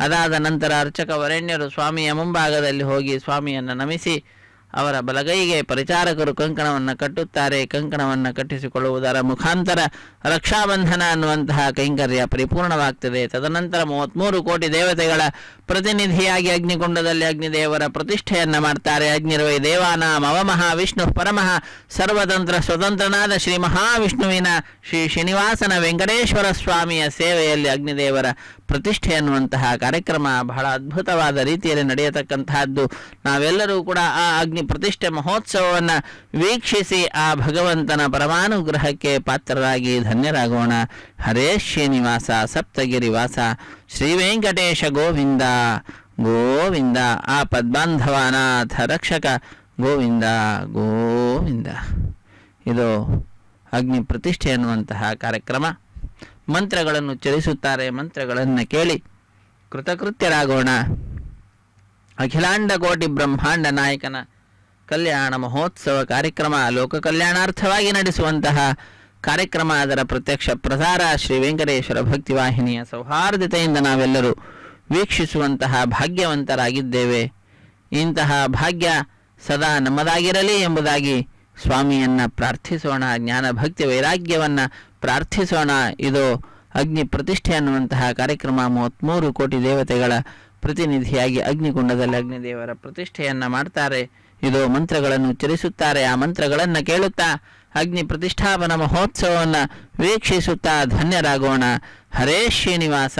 ಅದಾದ ನಂತರ ಅರ್ಚಕ ವರೇಣ್ಯರು ಸ್ವಾಮಿಯ ಮುಂಭಾಗದಲ್ಲಿ ಹೋಗಿ ಸ್ವಾಮಿಯನ್ನು ನಮಿಸಿ ಅವರ ಬಲಗೈಗೆ ಪರಿಚಾರಕರು ಕಂಕಣವನ್ನು ಕಟ್ಟುತ್ತಾರೆ. ಕಂಕಣವನ್ನು ಕಟ್ಟಿಸಿಕೊಳ್ಳುವುದರ ಮುಖಾಂತರ ರಕ್ಷಾಬಂಧನ ಅನ್ನುವಂತಹ ಕೈಂಕರ್ಯ ಪರಿಪೂರ್ಣವಾಗ್ತದೆ. ತದನಂತರ 33 ಕೋಟಿ ದೇವತೆಗಳ ಪ್ರತಿನಿಧಿಯಾಗಿ ಅಗ್ನಿಕುಂಡದಲ್ಲಿ ಅಗ್ನಿದೇವರ ಪ್ರತಿಷ್ಠೆಯನ್ನು ಮಾಡ್ತಾರೆ. ಅಗ್ನಿರ್ವೈ ದೇವಾನಾಂ ಅವಮಃ ವಿಷ್ಣು ಪರಮಃ ಸರ್ವತಂತ್ರ ಸ್ವತಂತ್ರನಾದ ಶ್ರೀ ಮಹಾವಿಷ್ಣುವಿನ ಶ್ರೀ ಶ್ರೀನಿವಾಸನ ವೆಂಕಟೇಶ್ವರ ಸ್ವಾಮಿಯ ಸೇವೆಯಲ್ಲಿ ಅಗ್ನಿದೇವರ ಪ್ರತಿಷ್ಠೆ ಅನ್ನುವಂತಹ ಕಾರ್ಯಕ್ರಮ ಬಹಳ ಅದ್ಭುತವಾದ ರೀತಿಯಲ್ಲಿ ನಡೆಯತಕ್ಕಂತಹದ್ದು. ನಾವೆಲ್ಲರೂ ಕೂಡ ಆ ಅಗ್ನಿ ಪ್ರತಿಷ್ಠೆ ಮಹೋತ್ಸವವನ್ನು ವೀಕ್ಷಿಸಿ ಆ ಭಗವಂತನ ಪರಮಾನುಗ್ರಹಕ್ಕೆ ಪಾತ್ರರಾಗಿ ಧನ್ಯರಾಗೋಣ. ಹರೇ ಶ್ರೀನಿವಾಸ ಸಪ್ತಗಿರಿವಾಸ ಶ್ರೀ ವೆಂಕಟೇಶ ಗೋವಿಂದ ಗೋವಿಂದ. ಆ ಪದ್ಮಾಂಧವನಾಥ ರಕ್ಷಕ ಗೋವಿಂದ ಗೋವಿಂದ. ಇದು ಅಗ್ನಿ ಪ್ರತಿಷ್ಠೆ ಅನ್ನುವಂತಹ ಕಾರ್ಯಕ್ರಮ. ಮಂತ್ರಗಳನ್ನು ಉಚ್ಚರಿಸುತ್ತಾರೆ. ಮಂತ್ರಗಳನ್ನು ಕೇಳಿ ಕೃತಕೃತ್ಯರಾಗೋಣ. ಅಖಿಲಾಂಡ ಕೋಟಿ ಬ್ರಹ್ಮಾಂಡ ನಾಯಕನ ಕಲ್ಯಾಣ ಮಹೋತ್ಸವ ಕಾರ್ಯಕ್ರಮ ಲೋಕ ಕಲ್ಯಾಣಾರ್ಥವಾಗಿ ನಡೆಸುವಂತಹ ಕಾರ್ಯಕ್ರಮ. ಅದರ ಪ್ರತ್ಯಕ್ಷ ಪ್ರಸಾರ ಶ್ರೀ ವೆಂಕಟೇಶ್ವರ ಭಕ್ತಿವಾಹಿನಿಯ ಸೌಹಾರ್ದತೆಯಿಂದ ನಾವೆಲ್ಲರೂ ವೀಕ್ಷಿಸುವಂತಹ ಭಾಗ್ಯವಂತರಾಗಿದ್ದೇವೆ. ಇಂತಹ ಭಾಗ್ಯ ಸದಾ ನಮ್ಮದಾಗಿರಲಿ ಎಂಬುದಾಗಿ ಸ್ವಾಮಿಯನ್ನು ಪ್ರಾರ್ಥಿಸೋಣ. ಜ್ಞಾನ ಭಕ್ತಿ ವೈರಾಗ್ಯವನ್ನು ಪ್ರಾರ್ಥಿಸೋಣ. ಇದು ಅಗ್ನಿ ಪ್ರತಿಷ್ಠೆ ಅನ್ನುವಂತಹ ಕಾರ್ಯಕ್ರಮ. 33 ಕೋಟಿ ದೇವತೆಗಳ ಪ್ರತಿನಿಧಿಯಾಗಿ ಅಗ್ನಿಕುಂಡದಲ್ಲಿ ಅಗ್ನಿದೇವರ ಪ್ರತಿಷ್ಠೆಯನ್ನು ಮಾಡ್ತಾರೆ. ಇದು ಮಂತ್ರಗಳನ್ನು ಉಚ್ಚರಿಸುತ್ತಾರೆ. ಆ ಮಂತ್ರಗಳನ್ನು ಕೇಳುತ್ತಾ ಅಗ್ನಿ ಪ್ರತಿಷ್ಠಾಪನಾ ಮಹೋತ್ಸವವನ್ನು ವೀಕ್ಷಿಸುತ್ತಾ ಧನ್ಯರಾಗೋಣ. ಹರೇ ಶ್ರೀನಿವಾಸ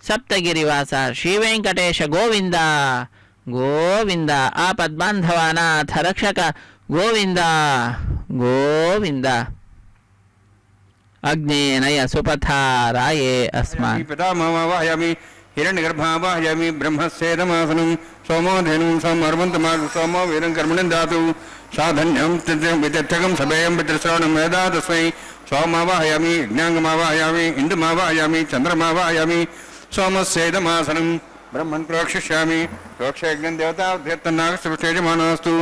ಸಪ್ತಗಿರಿವಾಸ ಶ್ರೀ ವೆಂಕಟೇಶ ಗೋವಿಂದ ಗೋವಿಂದ. ಆ ಪದ್ಮಾಂಧವನಾಥ ರಕ್ಷಕ ಗೋವಿಂದ ಗೋವಿಂದ. ಅಗ್ನೇನಯ ಸುಪಥಾರಾಯೇ ಅಸ್ಮಾನ್ ಪಿತಾಮಹವಾಹಯಾಮಿ ಹಿರಣ್ಯಗರ್ಭಾವಾಹಯಾಮಿ ಬ್ರಹ್ಮಸ್ಯೇದಮಾಸನಂ ಸೋಮೋ ಧೇನು ಸಮರ್ವಂತಮಾಗು ಸೋಮೋ ವೀರಂ ಕರ್ಮಣಂ ಧಾತು ಸಾಧನ್ಯಂ ವಿತರ್ಥಕಂ ಸಭೇಯಂ ಪಿತೃಶ್ರವಣಂ ವೇದಾ ತಸ್ಮೈ ಸೋಮಾವಾಹಯಾಮಿ ಯಜ್ಞಾಂಗಮಾವಾಹಯಾಮಿ ಇಂದುಮಾವಾಹಯಾಮಿ ಚಂದ್ರಮಾವಾಹಯಾಮಿ ಸೋಮಸ್ಯೇದಮಾಸನಂ ಬ್ರಹ್ಮನ್ ಪ್ರೋಕ್ಷಿಷ್ಯಾಮಿ ಪ್ರೋಕ್ಷಯಜ್ಞಂ ದೇವತಾಭ್ಯರ್ಥನಾಗಸ್ತೇಜಮಾನೋऽस्तु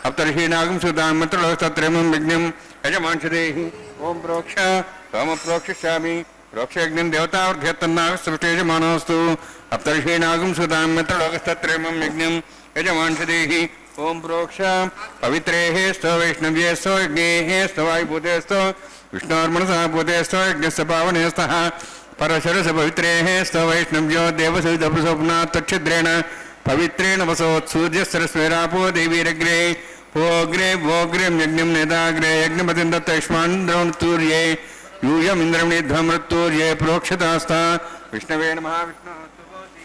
ಅಪ್ತರ್ಹೀನಾಗಂ ಸುಧಾಂ ಮಂತ್ರಲೋಕಸ್ತತ್ರೇಮಂ ವಿಘ್ನಂ ಯಜಮಾಂಶದೇಹಿ ಓಂ ಪ್ರೋಕ್ಷ ಸೋಮ ಪ್ರೋಕ್ಷಿಷ್ಯಾಮಿ ಪ್ರೋಕ್ಷಯಜ್ಞಂ ದೇವತಾಭ್ಯರ್ಥನಾಗಸ್ತೇಜಮಾನೋऽस्तु ಅಪ್ತರ್ಹೀನಾಗಂ ಸುಧಾಂ ಮಂತ್ರಲೋಕಸ್ತತ್ರೇಮಂ ವಿಘ್ನಂ ಯಜಮಾಂಶದೇಹಿ ಓಂ ಪ್ರೋಕ್ಷ ಪವಿತ್ರೇಃ ಸ್ತೋ ವೈಷ್ಣವ್ಯೇ ಸ್ತೋ ಯಜ್ಞೇಃ ಸ್ತೋ ವಾಯುಭೂತೇ ಸ್ತೋ ವಿಷ್ಣೋರ್ಮನಸಃ ಭೂತೇ ಸ್ತೋ ಯಜ್ಞಸ್ಯ ಪಾವನೇ ಸ್ತಃ ಪರಶರಸ ಪವಿತ್ರೇಃ ಸ್ತೋ ವೈಷ್ಣವ್ಯೋ ದೇವಸವಿತಪ್ರಸೋಪ್ನಾ ತಚ್ಛಿದ್ರೇಣ ಪವಿತ್ರೇಣ ವಸೋತ್ಸೂರ್ಯಸ್ಸರಸ್ವೇರಾಪೋ ದೇವೀರಗ್ರೆ ಭೋಗ್ರೆ ಭೋಗ್ರೆಂ ಯಜ್ಞಂ ನೇದಾಗ್ರೆ ಯಜ್ಞಪತಿಂ ದತ್ತೈಷ್ಮಾನ್ ಯೂಯಂ ಇಂದ್ರಮಣಿಧ್ವಮೃತ್ತೂರ್ಯೇ ಪ್ರೋಕ್ಷತಾಸ್ತಾ ವಿಷ್ಣವೇ ನಮಃ ವಿಷ್ಣುಸ್ತುಭೋಸಿ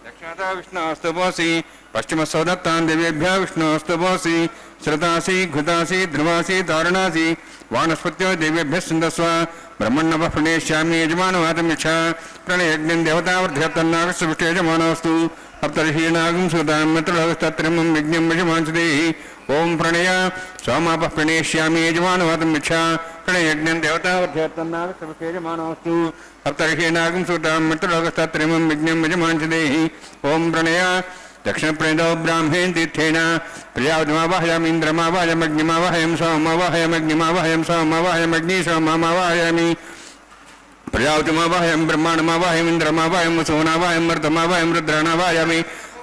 ದಕ್ಷಿಣತಾ ವಿಷ್ಣುಸ್ತುಭೋಸಿ ಪಶ್ಚಿಮಸೌದತ್ತಾನ್ ದೇವೇಭ್ಯ ವಿಷ್ಣುಸ್ತುಭೋಸಿ ಶ್ರುತಾಸಿ ಘೃತಾಸಿ ಧ್ರುವಾಸಿ ತಾರಣಾಸಿ ವಾನಸ್ಪತ್ಯೋ ದೇವೇಭ್ಯ ಸಿಂಧಸ್ವ ಬ್ರಹ್ಮಣ್ಣವ ಪ್ರಣೇಶ್ಯಾಮಿ ಯಜಮಾನವಾತಮಿಚ್ಛ ಪ್ರಣಯಜ್ಞಂ ದೇವತಾವರ್ಧ್ಯತನ್ನಾಗಸ್ತು ಯಜಮಾನೋऽस्तु ಅಪ್ತರ್ಹೀನಾಗಂ ಸುಧಾಂ ಮಂತ್ರಲೋಕಸ್ತತ್ರೇಮಂ ವಿಘ್ನಂ ಯಜಮಾಂಸದೇಹಿ ಓಂ ಪ್ರಣಯ ಸೋಮಾಪಃ ಪ್ರಣೇಶ್ಯಾಮಿ ಯಜಮಾನವಾತಮಿಚ್ಛ ಪ್ರಣಯಜ್ಞಂ ದೇವತಾವರ್ಧ್ಯತನ್ನಾಗಸ್ತು ಯಜಮಾನೋऽस्तु ಅಪ್ತರ್ಹೀನಾಗಂ ಸುಧಾಂ ಮಂತ್ರಲೋಕಸ್ತತ್ರೇಮಂ ವಿಘ್ನಂ ಯಜಮಾಂಸದೇಹಿ ಓಂ ಪ್ರಣಯ ದಕ್ಷಿಣಪ್ರಣಯೋ ಬ್ರಾಹ್ಮೇಣ ತೀರ್ಥೇನ ಪ್ರಿಯಾವತಿಮಾವಾಹಯಾಮಿ ಇಂದ್ರಮಾವಾಹಯಮಗ್ನಿಮಾವಾಹಯಂ ಸೋಮಮಾವಾಹಯಮಗ್ನಿಮಾವಾಹಯಂ ಸೋಮಮಾವಾಹಯಮಗ್ನಿ ಸೋಮಮಾವಾಹಯಾಮಿ ಪ್ರಜಾಪತಿಮಾವಾಹಯಂ ಬ್ರಹ್ಮಾಂಡಮಾವಾಹಯಂ ಇಂದ್ರಮಾವಾಹಯಂ ವಸುವನಾವಾಹಯಂ ಮರ್ದಮಾವಾಹಯಂ ರುದ್ರಾಣಾವಾಹಯಾಮಿ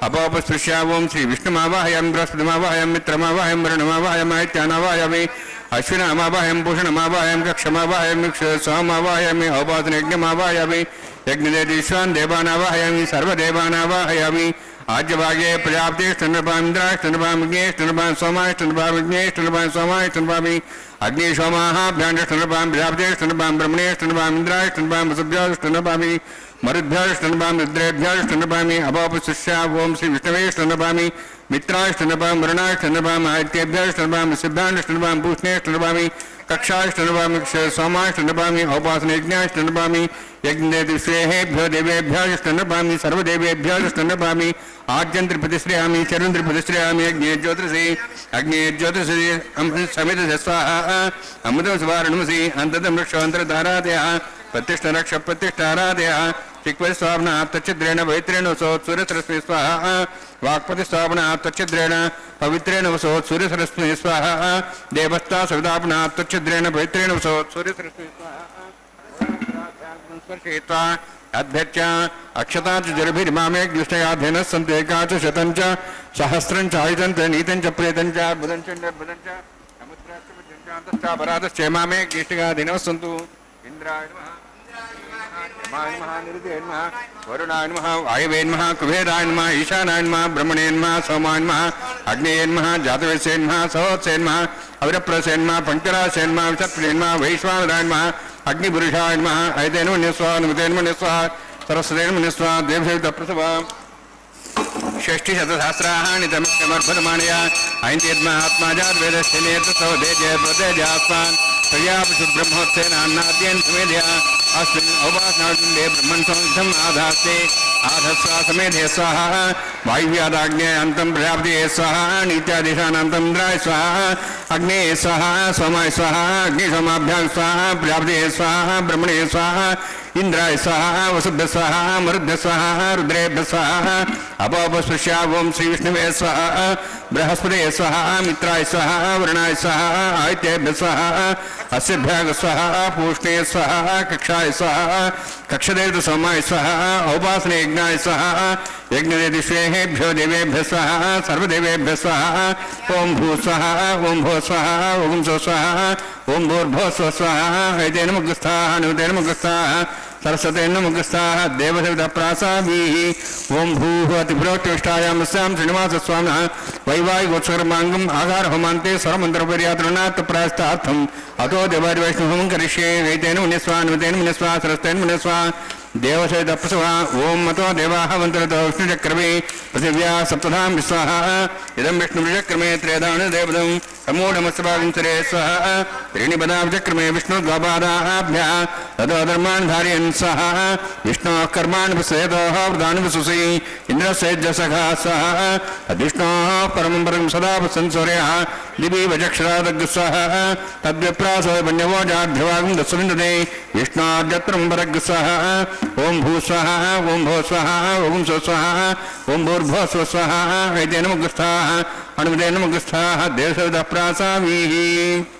ಅಪೋಪಸ್ಪೃಶ್ಯ ಓಂ ಶ್ರೀ ವಿಷ್ಣುಮಾವಾಹಯಂ ಬೃಹಸ್ಪತಿಮಾವಾಹಯಂ ಮಿತ್ರಮಾವಾಹಯಂ ವರುಣಮಾವಾಹಯಂ ಆದಿತ್ಯಾನಾವಾಹಯಾಮಿ अश्विनामावाहयं पूषणमावाहयं कक्षमावाहयं सोमावाहयामि औपासनयज्ञमावाहयामि यज्ञदेवीश्वान् देवानावाहयामि सर्वदेवानावाहयामि आज्यभागे प्रजापतिष्ठनृपामिन्द्राष्टनृपामिज्ञेष्टनृपां सोमाष्टनृपामिज्ञेष्टनृपां सोमाष्टनृपामि अग्निशोमाहाभ्याण्डष्टनृपां प्रजापतिष्ठनृपां ब्रह्मणेष्टनृपां इन्द्राष्टनृपां वसुभ्याष्टनृपामि मरुद्भ्याष्टनृपां रुद्रेभ्याष्टनृपामि अपोपशिष्या ओं श्री विष्णवेष्टनृपामि मित्राष्टनृपां वरुणाष्टनृपां आदित्यभ्याष्टनृपां सिद्धाण्डष्टनृपां पूष्णेष्टनृपामि कक्षाष्टनृपामि सोमाष्टनृपामि औपासनयज्ञाष्टनृपामि यज्ञदेवेभ्यो देवेभ्याष्टनृपामि सर्वदेवेभ्याष्टनृपामि आद्यन्त्रिप्रतिश्रयामि चरुन्त्रिप्रतिश्रयामि अग्ने ज्योतिषि समित स्वाहा अमृतं सुवारणमसि अन्ततं वृक्षान्तरधारादयः प्रतिष्ठरक्ष प्रतिष्ठारादयः चिक्वस्वापना तच्छिद्रेण पवित्रेण वसोत् सूर्यसरस्वती स्वाहा वाक्पतिस्वापना तच्छिद्रेण पवित्रेण वसोत् सूर्यसरस्वती स्वाहा देवस्ता सवितापना तच्छिद्रेण पवित्रेण वसोत् सूर्यसरस्वती स्वाहा अध्यक्ष अक्षता च जरभिर्मामे ग्लिष्टयाधेनः सन्ति एका च शतं च सहस्रं च आयुधं च नीतं च प्रेतं च बुधं च बुधं च समुद्राश्च परातश्चेमामे ग्लिष्टयाधेनः सन्तु इंद्राय नमः निरुद्धाय नमः वरुणाय नमः वायवे नमः कुबेराय नमः ईशानाय नमः ब्रह्मणे नमः सोमाय नमः अग्नेय नमः जातवेदसे नमः सहोत्से नमः अविरप्रसे नमः पंचरासे नमः विषत्प्रिये नमः वैश्वानराय नमः अग्निपुरुषाय नमः ऐतेन मन्यस्वाहा नुमतेन मन्यस्वाहा सरस्वतेन मन्यस्वाहा देवसेवितप्रसवा षष्टिशतसहस्राणि तमित्यमर्भतमानया ऐन्द्रियद्मात्माजाद्वेदस्य नेतसो देजय प्रतेजास्मान् प्रजापशुब्रह्मोत्सेन अन्नाद्येन समेधया अस्मिन् औपासनाकुण्डे ब्रह्मन् संस्थम् आधास्ते आधस्वा समेधे स्वाहा वायुव्यादाग्नेय अन्तं प्रजापतिये स्वाहा नीत्यादिशानन्तम् इन्द्राय स्वाहा अग्नेय स्वाहा सोमाय स्वाहा अग्निसोमाभ्यां स्वाहा प्रजापतिये स्वाहा ब्रह्मणे स्वाहा इंद्राय स्वाहा वसुभ्य स्वाहा मरुद्भ्य स्वाहा रुद्रेभ्य स्वाहा अपोपस्पृश्या ओं श्री विष्णवे स्वाहा बृहस्पते स्वाहा मित्राय स्वाहा वरुणाय स्वाहा आदित्येभ्य स्वाहा अस्यभ्यः स्वाहा पूष्णे स्वाहा कक्षाय स्वाहा कक्षदेव सोमाय स्वाहा औपासने यज्ञाय स्वाहा यज्ञदेवेभ्यो देवेभ्य स्वाहा सर्वदेवेभ्य स्वाहा ओं भू स्वाहा ओं भो स्वाहा ओं सो स्वाहा ओं भूर्भो स्व स्वाहा ऐतेन मुग्स्थाः नुतेन मुग्स्थाः सरस्वतेन मुग्स्थाः देवसेवितप्रासाभिः ओं भूः अतिप्रोक्तिष्ठायामस्यां श्रीनिवासस्वामिनः वैवाहिकोत्सर्माङ्गम् आहारहोमान्ते सर्वमन्त्रपर्यातृणात् प्रायश्चार्थम् अतो देवादिवैष्णवं करिष्ये ऐतेन मुनिस्वाहा नुतेन मुनिस्वाहा सरस्वतेन मुनिस्वाहा देवसेवितप्रसवा ओं मतो देवाः मन्त्रतो विष्णुचक्रमे पृथिव्या सप्तधां विस्वाहा इदं विष्णुचक्रमे त्रेधानुदेवदं समूढमस्तभाविंसरे स्वाहा त्रीणिपदाचक्रमे विष्णुद्वापादाभ्यः ततो धर्मान् धारयन् स्वाहा विष्णोः कर्माणि प्रसेदोः प्रधानि वसुसि इन्द्रसेज्जसखा स्वाहा विष्णोः परमं परं सदा संसूर्यः दिवि वचक्षरादग् स्वाहा तद्विप्रासो पण्यवोजाभ्यवागं दस्विन्दते विष्णोर्यत्रं परग् स्वाहा ओं भू स्वाहा ओं भो स्वाहा ओं सो स्वाहा ओं भूर्भो स्व स्वाहा ऐतेन मुग्स्थाः अनुमतेन मुग्स्थाः देवसेवितप्रासाभिः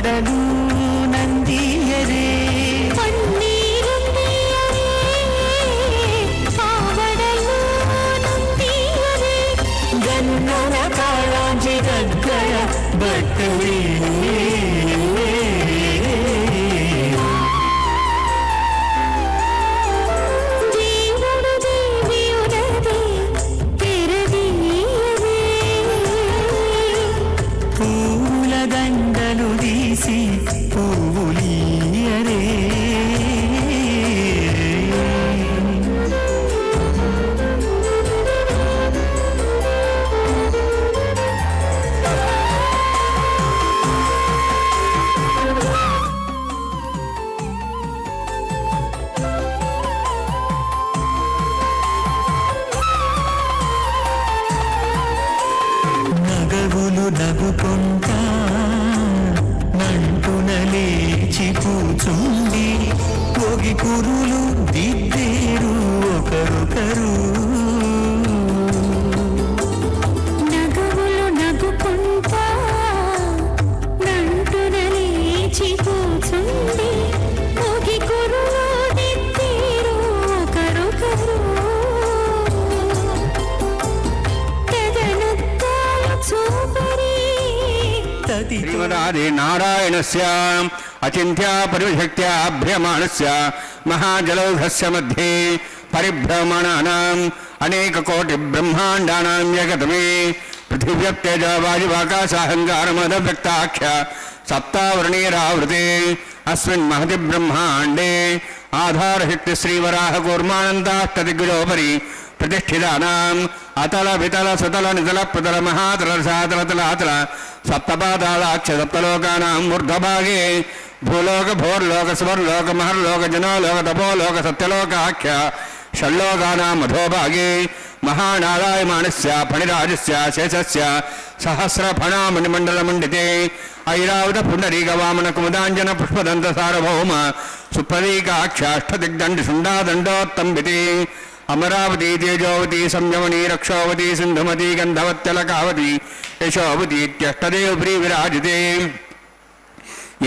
ಕಾವಡಲು ನಂದಿಯರೇ ಗನ್ನನ ಕಾಳಾಂಜಿ ಗಗ್ಗಯ ಬಟ್ಟವೇ పూల దండలు తీసి పువ్వులీయరే నగవులు నగుకుంటా నంటున లేచి కూచుండి పొగి కురులు దిద్దేరు ఒకరొకరు నగవులు నగుకుంటా నంటున లేచి కూచుండి పొగి కురులు దిద్దేరు ఒకరొకరు శ్రీమదాది నారాయణస్య అచింత్యా పరిశక్త్యా భ్రమణస్య మహాజలౌఘస్య మధ్యే పరిభ్రమణానాం అనేక కోటి బ్రహ్మాండానాం జగతమే పృథివ్యప్తేజ వాయువాకాశాహంకారమద వ్యక్తాఖ్య సప్తావరణీరావృతే అస్మిన్ మహతి బ్రహ్మాండే ఆధారశక్తి శ్రీవరాహ కూర్మానందాష్టదిగ్గుజోపరి ప్రతిష్ఠితానాం అతల వితల సుతల నితల ప్రతల మహాతల సాతల తలాతల సప్తపాదాలాక్ష సప్తలోకానాం ఊర్ధ్వభాగే భూలోక భోర్లోక స్వర్లోక మహర్లోక జనోలోక తపోలోక సత్యలోకాఖ్య షల్లోకానాం అధోభాగే మహానారాయమాణస్య ఫణిరాజస్య శేషస్య సహస్రఫణామణిమండలమండితే ఐరావత పుండరీక వామన కుముదాంజన పుష్పదంత సార్వభౌమ సుప్రదీకాఖ్యాష్టదిగ్దండి శుండాదండోత్తంబితే అమరావతి తేజోవతి సంయమని రక్షోవతి సింధుమతి గంధవత్యలకావతి యశోవతి ఇత్యష్టదేవ ప్రీ విరాజితే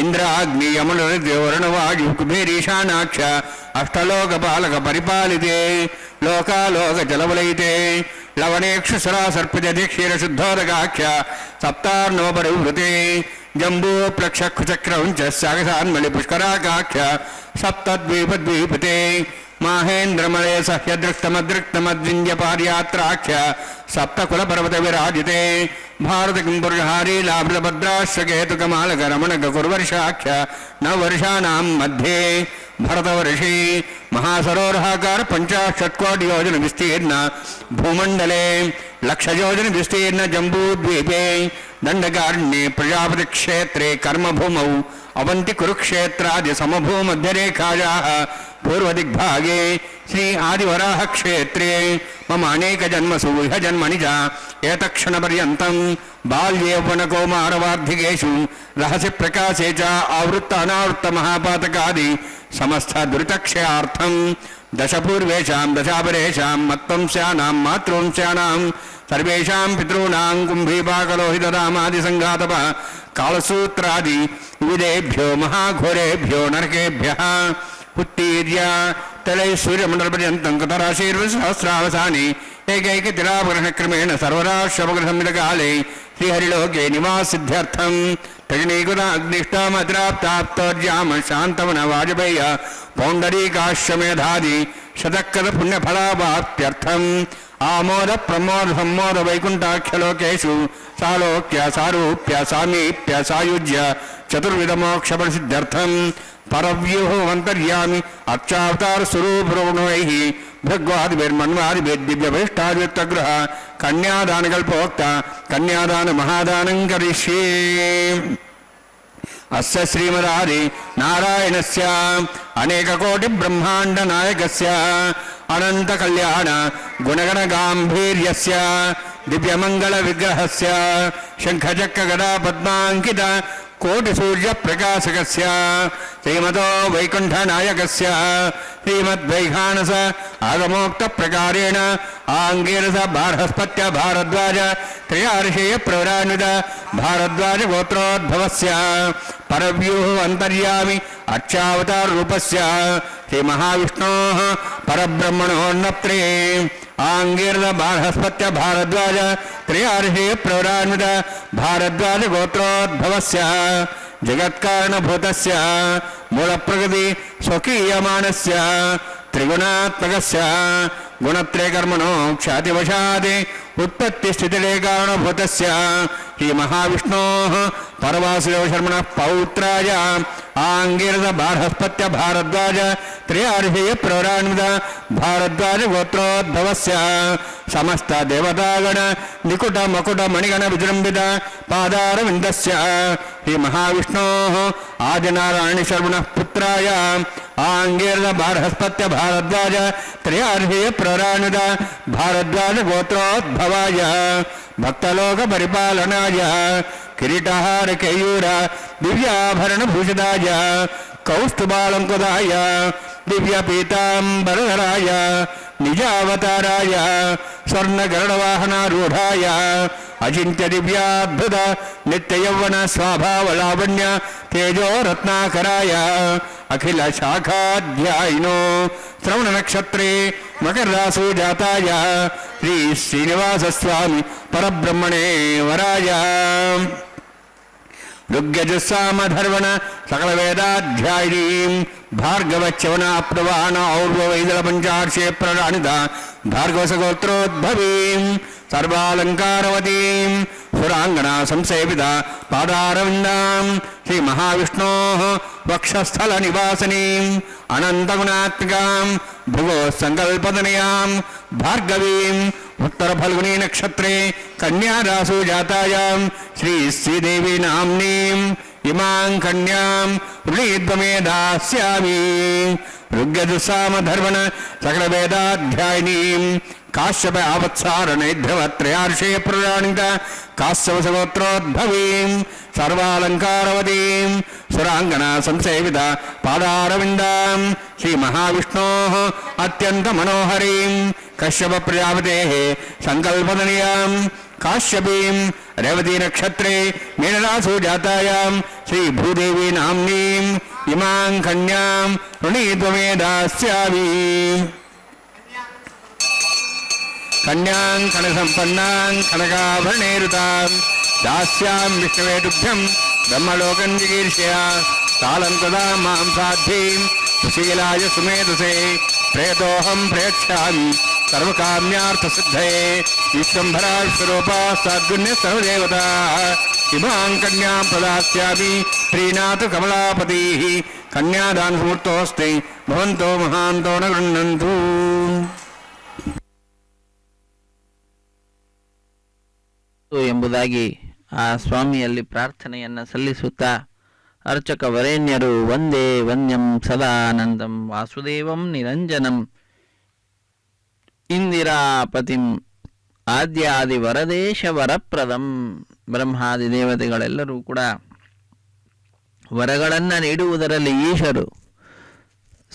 ఇంద్రాగ్ని యమునరుద్రవరుణవాయు కుబేరీశానాక్ష అష్టలోకపాలక పరిపాలితే లోకాలోక జలవలయితే లవణేక్షుసరా సర్పజధిక్షీర శుద్ధోదకాఖ్య సప్తార్ణోపరివృతే జంబూ ప్లక్షకుచక్రవంచ సాగసాన్మలి పుష్కరాకాఖ్య సప్తద్వీపద్వీపతే మాహేంద్రమలయ సహ్యదృష్టమదృష్టమద్వింజపార్యాత్రాఖ్య సప్తకులపర్వత విరాజితే భారత కింపురుషహారీ లాభ్రభద్రాశ్వకేతుకమాలక రమణక కుర్వర్షాఖ్య నవర్షాణం మధ్యే భరతవర్షి మహాసరోరహాకార 50 కోటి యోజన విస్తీర్ణ భూమండలే 1,00,000 యోజన విస్తీర్ణ జంబూద్వీపే దండకారణ్యే ప్రజాపతి క్షేత్రే కర్మభూమౌ అవంతి కురుక్షేత్రాది సమభూమధ్యరేఖాయాః పూర్వదిగ్భాగే శ్రీ ఆదివరాహ క్షేత్రే మమ అనేక జన్మసు ఇహ జన్మని చ ఏతక్షణపర్యంతం బాల్యేవనకౌమారవార్ధికేషు రహసి ప్రకాశే చ ఆవృత్త అనావృత్త మహాపాతకాది సమస్త దురితక్షయార్థం దశపూర్వేషాం దశాపరేషాం మత్వంశానాం మాతృవంశానాం సర్వేషాం పితॄణాం కుంభీపాకలోహితరామాది సంఘాతప కాళసూత్రాది వివిధేభ్యో మహాఘోరేభ్యో నరకేభ్యః ఉత్తీర్య తలై సూర్యమండలపర్యంతం కతరాశీర్వసహస్రావసాని ఏకైక తిలాపగ్రహక్రమేణ సర్వరాశ్వపగ్రహమిదకాలే శ్రీహరిలోకే నివాసిద్ధ్యర్థం తజనీకృత అగ్నిష్టామతిరాప్తాప్తోర్యామ శాంతవన వాజపేయ పౌండరీకాశ్వమేధాది శతకృత పుణ్యఫలావాప్త్యర్థం ఆమోద ప్రమోద సంమోద వైకుంఠాఖ్యలోకేషు సాలోక్య సారూప్య సామీప్య సాయుజ్య చతుర్విధ మోక్ష ప్రసిద్ధ్యర్థం పరవ్యూహమంతర్యామి అక్షావతార స్వరూపరోణైః భగవాదిభిర్మన్వాదిభిర్దివ్యభీష్టాదిత్యగ్రహ కన్యాదానకల్పోక్త కన్యాదాన మహాదానం కరిష్యే. అస్య శ్రీమదాది నారాయణస్య అనేక కోటి బ్రహ్మాండ నాయకస్య అనంత కళ్యాణ గుణగణ గాంభీర్యస్య దివ్యమంగళ విగ్రహస్య శంఖచక్ర గదా పద్మాంకిత కోటి సూర్య ప్రకాశకస్య శ్రీమతో వైకుంఠ నాయకస్య శ్రీమద్వైఖానస ఆగమోక్త ప్రకారేణ ఆంగీరస బార్హస్పత్య భారద్వాజ త్రయార్షేయ ప్రవరాన్విత భారద్వాజ గోత్రోద్భవస్య परव्यूः अन्तर्यामि अर्चावताररूपस्य श्रीमहाविष्णोः परब्रह्मणोन्नत्रे आङ्गीर्णबार्हस्पत्य भारद्वाज त्र्यार्हे प्रवरान्वित भारद्वाज गोत्रोद्भवस्य जगत्कारणभूतस्य मूलप्रकृति स्वकीयमानस्य त्रिगुणात्मकस्य गुणत्रयकर्मणो ख्यातिवशात् उत्पत्तिस्थितिले कारणभूतस्य हि महाविष्णोः परवासुदेवशर्मणः पौत्राय आङ्गीरसबार्हस्पत्य भारद्वाज त्र्यार्हे प्रवरान्वित भारद्वाज गोत्रोद्भवस्य समस्त देवतागण निकुट मकुट मणिगण विजृंभित पादारविन्दस्य हि महाविष्णोः आदिनारायणशर्मणः पुत्राय आङ्गीरसबार्हस्पत्य भारद्वाज त्र्यार्हे प्रवरान्वित भारद्वाज गोत्रोद्भवाय भक्तलोक परिपालनाय किरीटहार केयूर दिव्याभरण भूषिताय कौस्तुभालंकृताय दिव्य पीतांबरधराय निजावताराय स्वर्णगरुडवाहनारूढाय अचिन्त्य दिव्याद्भुत नित्ययौवन स्वाभावलावण्य तेजो रत्नाकराय अखिल शाखाध्यायिनो श्रवण नक्षत्रे मकर रासु जाताय श्री श्रीनिवास स्वामी परब्रह्मणे वराय ऋग्यजुस्सामधर्वण सकल वेदाध्यायिनीं भार्गवच्यवनाप्तवान और्ववैदल पंचार्षे प्रणानित भार्गवसगोत्रोद्भवीं सर्वालंकारवतीं सुरांगना संसेविता पादारविन्दां श्री महाविष्णोः वक्षस्थल निवासिनीं अनन्तगुणात्मिकां भृगो संकल्पतनयां भार्गवीं उत्तर फल्गुनी नक्षत्रे कन्या रासु जातायां श्री श्रीदेवी नाम्नीं इमां कन्यां ऋणीद्वमे दास्यामि ऋग्यजुस्सामधर्वण सकल वेदाध्यायिनीं काश्यप आवत्सारणैर्ध्रवत्रयार्षे प्रणानित काश्यपसगोत्रोद्भवीं सर्वालंकारवतीं सुरांगना संसेवित पादारविन्दां श्री महाविष्णोः अत्यंत मनोहरीं कश्यप प्रजापतेः संकल्पतनयां काश्यपीं रेवती नक्षत्रे मीनरासु जातायां श्री भूदेवी नाम्नीं इमां कन्यां ऋणीत्वमे दास्यामि कन्यां कनसम्पन्नां कनकाभरणैरुतां दास्यां विष्णुवेटुभ्यं ब्रह्मलोकं जिगीर्षया कालं तदा मां साध्यीं सुशीलाय सुमेधसे प्रेतोऽहं प्रेक्ष्यामि सर्वकाम्यार्थसिद्धये विश्वम्भरा स्वरूपा सद्गुण्य सर्वदेवता इमां कन्यां प्रदास्यामि श्रीनाथ कमलापतिः कन्यादानमुहूर्तोऽस्ति भवन्तो महान्तो न गृह्णन्तु ಎಂಬುದಾಗಿ ಆ ಸ್ವಾಮಿಯಲ್ಲಿ ಪ್ರಾರ್ಥನೆಯನ್ನು ಸಲ್ಲಿಸುತ್ತಾ ಅರ್ಚಕ ವರೇಣ್ಯರು ವಂದೇ ವನ್ಯಂ ಸದಾನಂದಂ ವಾಸುದೇವಂ ನಿರಂಜನಂ ಇಂದಿರಾಪತಿಂ ಆದ್ಯಾದಿ ವರದೇಶ ವರಪ್ರದಂ ಬ್ರಹ್ಮಾದಿ ದೇವತೆಗಳೆಲ್ಲರೂ ಕೂಡ ವರಗಳನ್ನು ನೀಡುವುದರಲ್ಲಿ ಈಶರು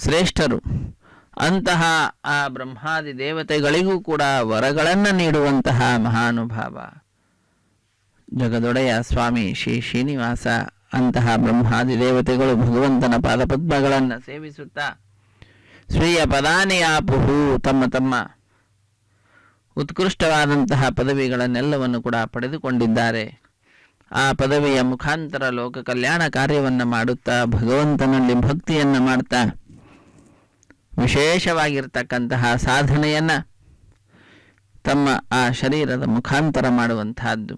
ಶ್ರೇಷ್ಠರು. ಅಂತಹ ಆ ಬ್ರಹ್ಮಾದಿ ದೇವತೆಗಳಿಗೂ ಕೂಡ ವರಗಳನ್ನು ನೀಡುವಂತಹ ಮಹಾನುಭಾವ ಜಗದೊಡೆಯ ಸ್ವಾಮಿ ಶ್ರೀ ಶ್ರೀನಿವಾಸ. ಅಂತಹ ಬ್ರಹ್ಮಾದಿ ದೇವತೆಗಳು ಭಗವಂತನ ಪಾದಪದ್ಮಗಳನ್ನು ಸೇವಿಸುತ್ತಾ ಸ್ವೀಯ ಪದಾನಿ ಆಪುಹು ತಮ್ಮ ತಮ್ಮ ಉತ್ಕೃಷ್ಟವಾದಂತಹ ಪದವಿಗಳನ್ನೆಲ್ಲವನ್ನು ಕೂಡ ಪಡೆದುಕೊಂಡಿದ್ದಾರೆ. ಆ ಪದವಿಯ ಮುಖಾಂತರ ಲೋಕ ಕಲ್ಯಾಣ ಕಾರ್ಯವನ್ನು ಮಾಡುತ್ತಾ ಭಗವಂತನಲ್ಲಿ ಭಕ್ತಿಯನ್ನು ಮಾಡ್ತಾ ವಿಶೇಷವಾಗಿರ್ತಕ್ಕಂತಹ ಸಾಧನೆಯನ್ನು ತಮ್ಮ ಆ ಶರೀರದ ಮುಖಾಂತರ ಮಾಡುವಂತಹದ್ದು.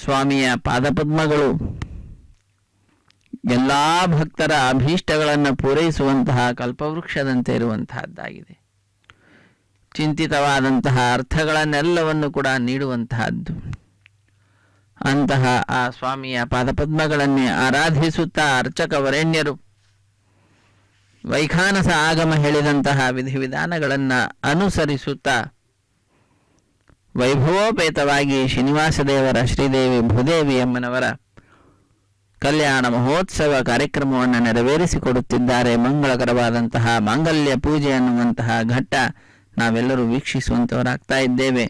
ಸ್ವಾಮಿಯ ಪಾದಪದ್ಮಗಳು ಎಲ್ಲ ಭಕ್ತರ ಅಭೀಷ್ಟಗಳನ್ನು ಪೂರೈಸುವಂತಹ ಕಲ್ಪವೃಕ್ಷದಂತೆ ಇರುವಂತಹದ್ದಾಗಿದೆ. ಚಿಂತಿತವಾದಂತಹ ಅರ್ಥಗಳನ್ನೆಲ್ಲವನ್ನು ಕೂಡ ನೀಡುವಂತಹದ್ದು. ಅಂತಹ ಆ ಸ್ವಾಮಿಯ ಪಾದಪದ್ಮಗಳನ್ನೇ ಆರಾಧಿಸುತ್ತಾ ಅರ್ಚಕ ವರೇಣ್ಯರು ವೈಖಾನಸ ಆಗಮ ಹೇಳಿದಂತಹ ವಿಧಿವಿಧಾನಗಳನ್ನು ಅನುಸರಿಸುತ್ತಾ ವೈಭವೋಪೇತವಾಗಿ ಶ್ರೀನಿವಾಸ ದೇವರ ಶ್ರೀದೇವಿ ಭೂದೇವಿ ಅಮ್ಮನವರ ಕಲ್ಯಾಣ ಮಹೋತ್ಸವ ಕಾರ್ಯಕ್ರಮವನ್ನು ನೆರವೇರಿಸಿಕೊಡುತ್ತಿದ್ದಾರೆ. ಮಂಗಳಕರವಾದಂತಹ ಮಾಂಗಲ್ಯ ಪೂಜೆ ಅನ್ನುವಂತಹ ಘಟ್ಟ ನಾವೆಲ್ಲರೂ ವೀಕ್ಷಿಸುವಂತವರಾಗ್ತಾ ಇದ್ದೇವೆ.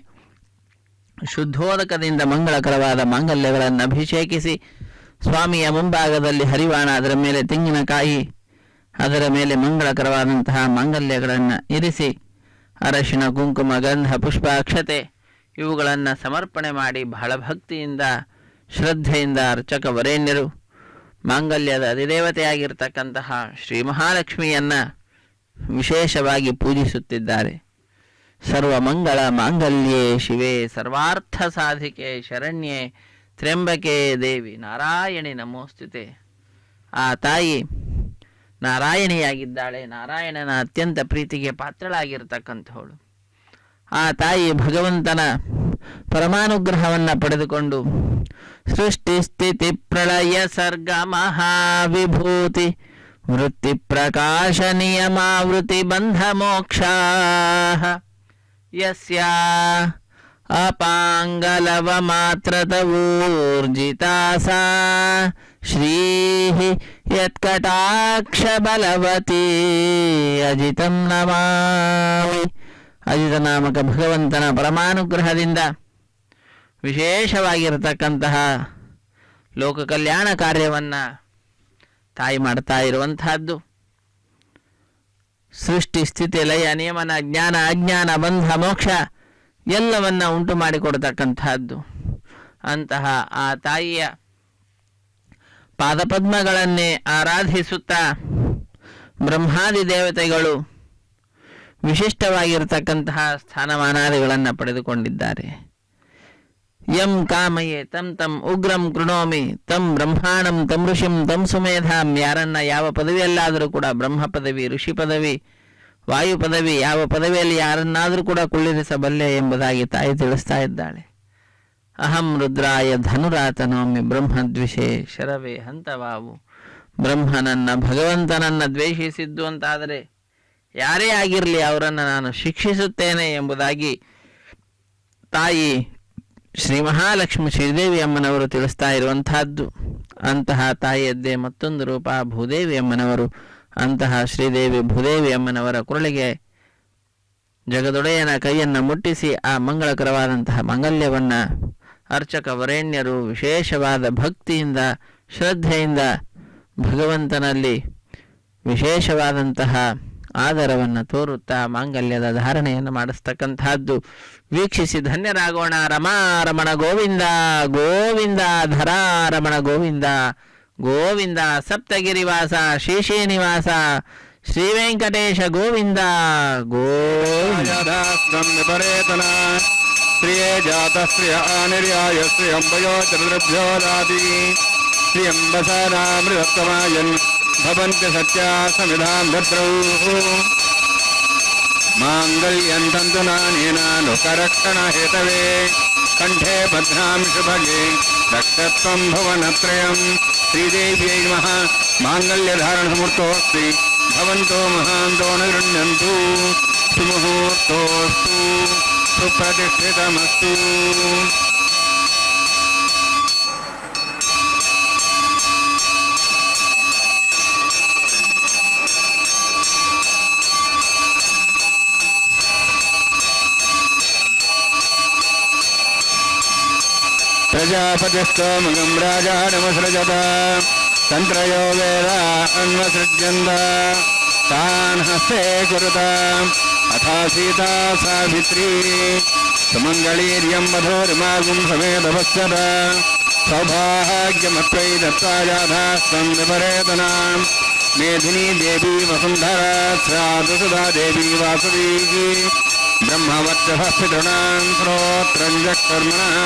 ಶುದ್ಧೋದಕದಿಂದ ಮಂಗಳಕರವಾದ ಮಾಂಗಲ್ಯಗಳನ್ನು ಅಭಿಷೇಕಿಸಿ ಸ್ವಾಮಿಯ ಮುಂಭಾಗದಲ್ಲಿ ಹರಿವಾಣ, ಅದರ ಮೇಲೆ ತೆಂಗಿನಕಾಯಿ, ಅದರ ಮೇಲೆ ಮಂಗಳಕರವಾದಂತಹ ಮಾಂಗಲ್ಯಗಳನ್ನು ಇರಿಸಿ ಅರಶಿನ, ಕುಂಕುಮ, ಗಂಧ, ಪುಷ್ಪ, ಅಕ್ಷತೆ ಇವುಗಳನ್ನು ಸಮರ್ಪಣೆ ಮಾಡಿ ಬಹಳ ಭಕ್ತಿಯಿಂದ ಶ್ರದ್ಧೆಯಿಂದ ಅರ್ಚಕ ವರೇಣ್ಯರು ಮಾಂಗಲ್ಯದ ಅಧಿದೇವತೆಯಾಗಿರ್ತಕ್ಕಂತಹ ಶ್ರೀ ಮಹಾಲಕ್ಷ್ಮಿಯನ್ನು ವಿಶೇಷವಾಗಿ ಪೂಜಿಸುತ್ತಿದ್ದಾರೆ. ಸರ್ವಮಂಗಳ ಮಾಂಗಲ್ಯೇ ಶಿವೆ ಸರ್ವಾರ್ಥ ಸಾಧಿಕೆ ಶರಣ್ಯೆ ತ್ರ್ಯಂಬಕೆ ದೇವಿ ನಾರಾಯಣಿ ನಮೋಸ್ತುತೆ. ಆ ತಾಯಿ ನಾರಾಯಣಿಯಾಗಿದ್ದಾಳೆ. ನಾರಾಯಣನ ಅತ್ಯಂತ ಪ್ರೀತಿಗೆ ಪಾತ್ರಳಾಗಿರ್ತಕ್ಕಂಥವಳು. ಆ ತಾಯಿ ಭಗವಂತನ ಪರಮಾನುಗ್ರಹವನ್ನು ಪಡೆದುಕೊಂಡು ಸೃಷ್ಟಿ ಸ್ಥಿತಿ ಪ್ರಳಯ ಸರ್ಗ ಮಹಾವಿಭೂತಿ ವೃತ್ತಿ ಪ್ರಕಾಶ ನಿಯಮಾವೃತಿ ಬಂಧ ಮೋಕ್ಷ ಯಸ್ಯ ಅಪಾಂಗಲವ ಮಾತ್ರತ ಊರ್ಜಿತಾ ಸಾ ಶ್ರೀ ಯತ್ಕಟಾಕ್ಷ ಬಲವತಿ ಅಜಿತಂ ನಮಾಮಿ. ಅಜಿತ ನಾಮಕ ಭಗವಂತನ ಪರಮಾನುಗ್ರಹದಿಂದ ವಿಶೇಷವಾಗಿರತಕ್ಕಂತಹ ಲೋಕ ಕಲ್ಯಾಣ ಕಾರ್ಯವನ್ನು ತಾಯಿ ಮಾಡ್ತಾ ಇರುವಂತಹದ್ದು. ಸೃಷ್ಟಿ ಸ್ಥಿತಿ ಲಯ ನಿಯಮನ ಜ್ಞಾನ ಅಜ್ಞಾನ ಬಂಧ ಮೋಕ್ಷ ಎಲ್ಲವನ್ನ ಉಂಟು ಮಾಡಿಕೊಡ್ತಕ್ಕಂತಹದ್ದು. ಅಂತಹ ಆ ತಾಯಿಯ ಪಾದಪದ್ಮಗಳನ್ನೇ ಆರಾಧಿಸುತ್ತಾ ಬ್ರಹ್ಮಾದಿ ದೇವತೆಗಳು ವಿಶಿಷ್ಟವಾಗಿರತಕ್ಕಂತಹ ಸ್ಥಾನಮಾನಾದಿಗಳನ್ನು ಪಡೆದುಕೊಂಡಿದ್ದಾರೆ. ಯಂ ಕಾಮಯೇ ತಂ ತಂ ಉಗ್ರಂ ಕೃಣೋಮಿ ತಂ ಬ್ರಹ್ಮಾಣಂ ತಂ ಋಷಿಂ ತಂ ಸುಮೇಧಾಂ. ಯಾರನ್ನ ಯಾವ ಪದವಿಯಲ್ಲಾದರೂ ಕೂಡ ಬ್ರಹ್ಮ ಪದವಿ, ಋಷಿ ಪದವಿ, ವಾಯು ಪದವಿ, ಯಾವ ಪದವಿಯಲ್ಲಿ ಯಾರನ್ನಾದರೂ ಕೂಡ ಕುಳ್ಳಿರಿಸಬಲ್ಲೆ ಎಂಬುದಾಗಿ ತಾಯಿ ತಿಳಿಸ್ತಾ ಇದ್ದಾಳೆ. ಅಹಂ ರುದ್ರಾಯ ಧನುರಾತನೋಮಿ ಬ್ರಹ್ಮದ್ವಿಷೇ ಶರವೇ ಹಂತವಾವು. ಬ್ರಹ್ಮನನ್ನ ಭಗವಂತನನ್ನ ದ್ವೇಷಿಸಿದ್ದು ಅಂತಾದರೆ ಯಾರೇ ಆಗಿರಲಿ ಅವರನ್ನು ನಾನು ಶಿಕ್ಷಿಸುತ್ತೇನೆ ಎಂಬುದಾಗಿ ತಾಯಿ ಶ್ರೀ ಮಹಾಲಕ್ಷ್ಮಿ ಶ್ರೀದೇವಿ ಅಮ್ಮನವರು ತಿಳಿಸ್ತಾ ಇರುವಂತಹದ್ದು. ಅಂತಹ ತಾಯಿಯದ್ದೇ ಮತ್ತೊಂದು ರೂಪ ಭೂದೇವಿ ಅಮ್ಮನವರು. ಅಂತಹ ಶ್ರೀದೇವಿ ಭೂದೇವಿ ಅಮ್ಮನವರ ಕುರಳಿಗೆ ಜಗದೊಡೆಯನ ಕೈಯನ್ನು ಮುಟ್ಟಿಸಿ ಆ ಮಂಗಳಕರವಾದಂತಹ ಮಾಂಗಲ್ಯವನ್ನು ಅರ್ಚಕ ವರೇಣ್ಯರು ವಿಶೇಷವಾದ ಭಕ್ತಿಯಿಂದ ಶ್ರದ್ಧೆಯಿಂದ ಭಗವಂತನಲ್ಲಿ ವಿಶೇಷವಾದಂತಹ ಆದರವನ್ನು ತೋರುತ್ತಾ ಮಾಂಗಲ್ಯದ ಧಾರಣೆಯನ್ನು ಮಾಡಿಸ್ತಕ್ಕಂತಹದ್ದು. ವೀಕ್ಷಿಸಿ ಧನ್ಯರಾಗೋಣ. ರಮಾರಮಣ ಗೋವಿಂದ ಗೋವಿಂದ, ಧರಾರಮಣ ಗೋವಿಂದ ಗೋವಿಂದ, ಸಪ್ತಗಿರಿವಾಸ ಶ್ರೀಶ್ರೀನಿವಾಸ ಶ್ರೀ ವೆಂಕಟೇಶ ಗೋವಿಂದ ಗೋವಿಂದ. ಶ್ರಿಯೇ ಜಾತ ಶ್ರಿಯ ಆನಿರ್ಯಾಯ ಶ್ರಿಯಂಬಯೋ ಚತುರ್ಭ್ಯೋ ದಾತಿ ಶ್ರಿಯಂಬಸಾನಾಮೃತಮಾಯನ್ ಭವಂತಿ ಸತ್ಯಾ ಸಮಿಧಾಂ ಭದ್ರೌ ಮಾಂಗಲ್ಯಂ ತಂತು ನಾನೇನ ಲೋಕರಕ್ಷಣ ಹೇತವೇ ಕಂಠೆ ಭದ್ರಾಂ ಶುಭಗೆ ರಕ್ಷತ್ವಂ ಭುವನತ್ರಯಂ. ಶ್ರೀದೇವ್ಯೈ ನಮಃ. ಮಾಂಗಲ್ಯಧಾರಣ ಸಮೂರ್ತೋಸ್ತಿ ಭವಂತೋ ಮಹಾಂತೋ ನ ಗೃಹ್ಣಂತು. ಸುಮುಹೂರ್ತೋಸ್ತು ಸುಪ್ರತಿಷ್ಠಿತಮಸ್ತು. ಪ್ರಜಾಪತಿಸ್ತೋಮಗಂ ರಾಜಾನಮಸೃಜತ ತಂತ್ರಯೋ ವೇದ ಅನ್ವಸೃಜ್ಯಂತ ತಾನ್ ಹಸ್ತೆ ಕುರುತ ಅಥಾ ಸೀತಾ ಸಾವಿತ್ರೀ ಸುಮಂಗಳೀರ್ಯಂ ಮಧೋರಿಮಾಗುಂ ಸಮೇತವತ್ಸದ ಸೌಭಾಗ್ಯಮತ್ವೈ ದತ್ತಾಯಾಧಾಸ್ತ್ವಂ ವಿಪರೇತನಾಂ. ಮೇಧಿನಿ ದೇವಿ ವಸುಂಧರಾ ಸ್ಯಾತ್ ಸುಧಾ ದೇವಿ ವಾಸುದೇವಿ. ಬ್ರಹ್ಮವರ್ಚಃ ಪಿತॄಣಾಂ ಶ್ರೋತ್ರಂ ಜಕರ್ಮಣಃ.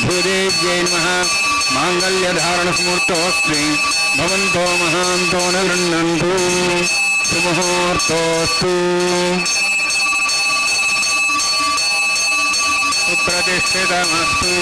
ಭೂದೇವ್ಯೈ ನಮಃ. ಮಾಂಗಲ್ಯಧಾರಣ ಸಮೂರ್ತೋಸ್ತಿ ಭವಂತೋ ಮಹಾಂತೋ ನ ಗೃಹ್ಣಂತು. ಸುಮುಹೂರ್ತೋಸ್ತು ಸುಪ್ರತಿಷ್ಠಿತಮಸ್ತು.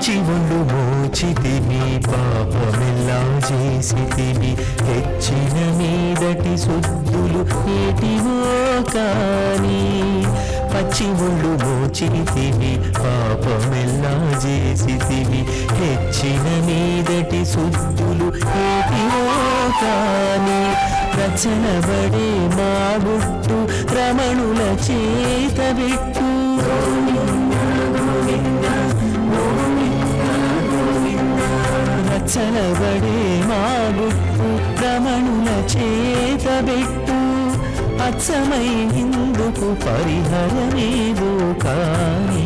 పచ్చి ఒళ్ళు మోచితివి పాపమెల్లా చేసితివి తెచ్చిన మీదటి శుద్ధులు ఏటివో కాని పచ్చి ఒళ్ళు మోచితివి పాపమెల్లా చేసితివి తెచ్చిన మీదటి శుద్ధులు ఏటివో కాని రచనబడే మా గుట్టు రమణుల చేత బిట్టు రచనబడే మా గుట్టు రమణుల చేత బిట్టు అచ్చమై ఇందుకు పరిహరమేదో కానీ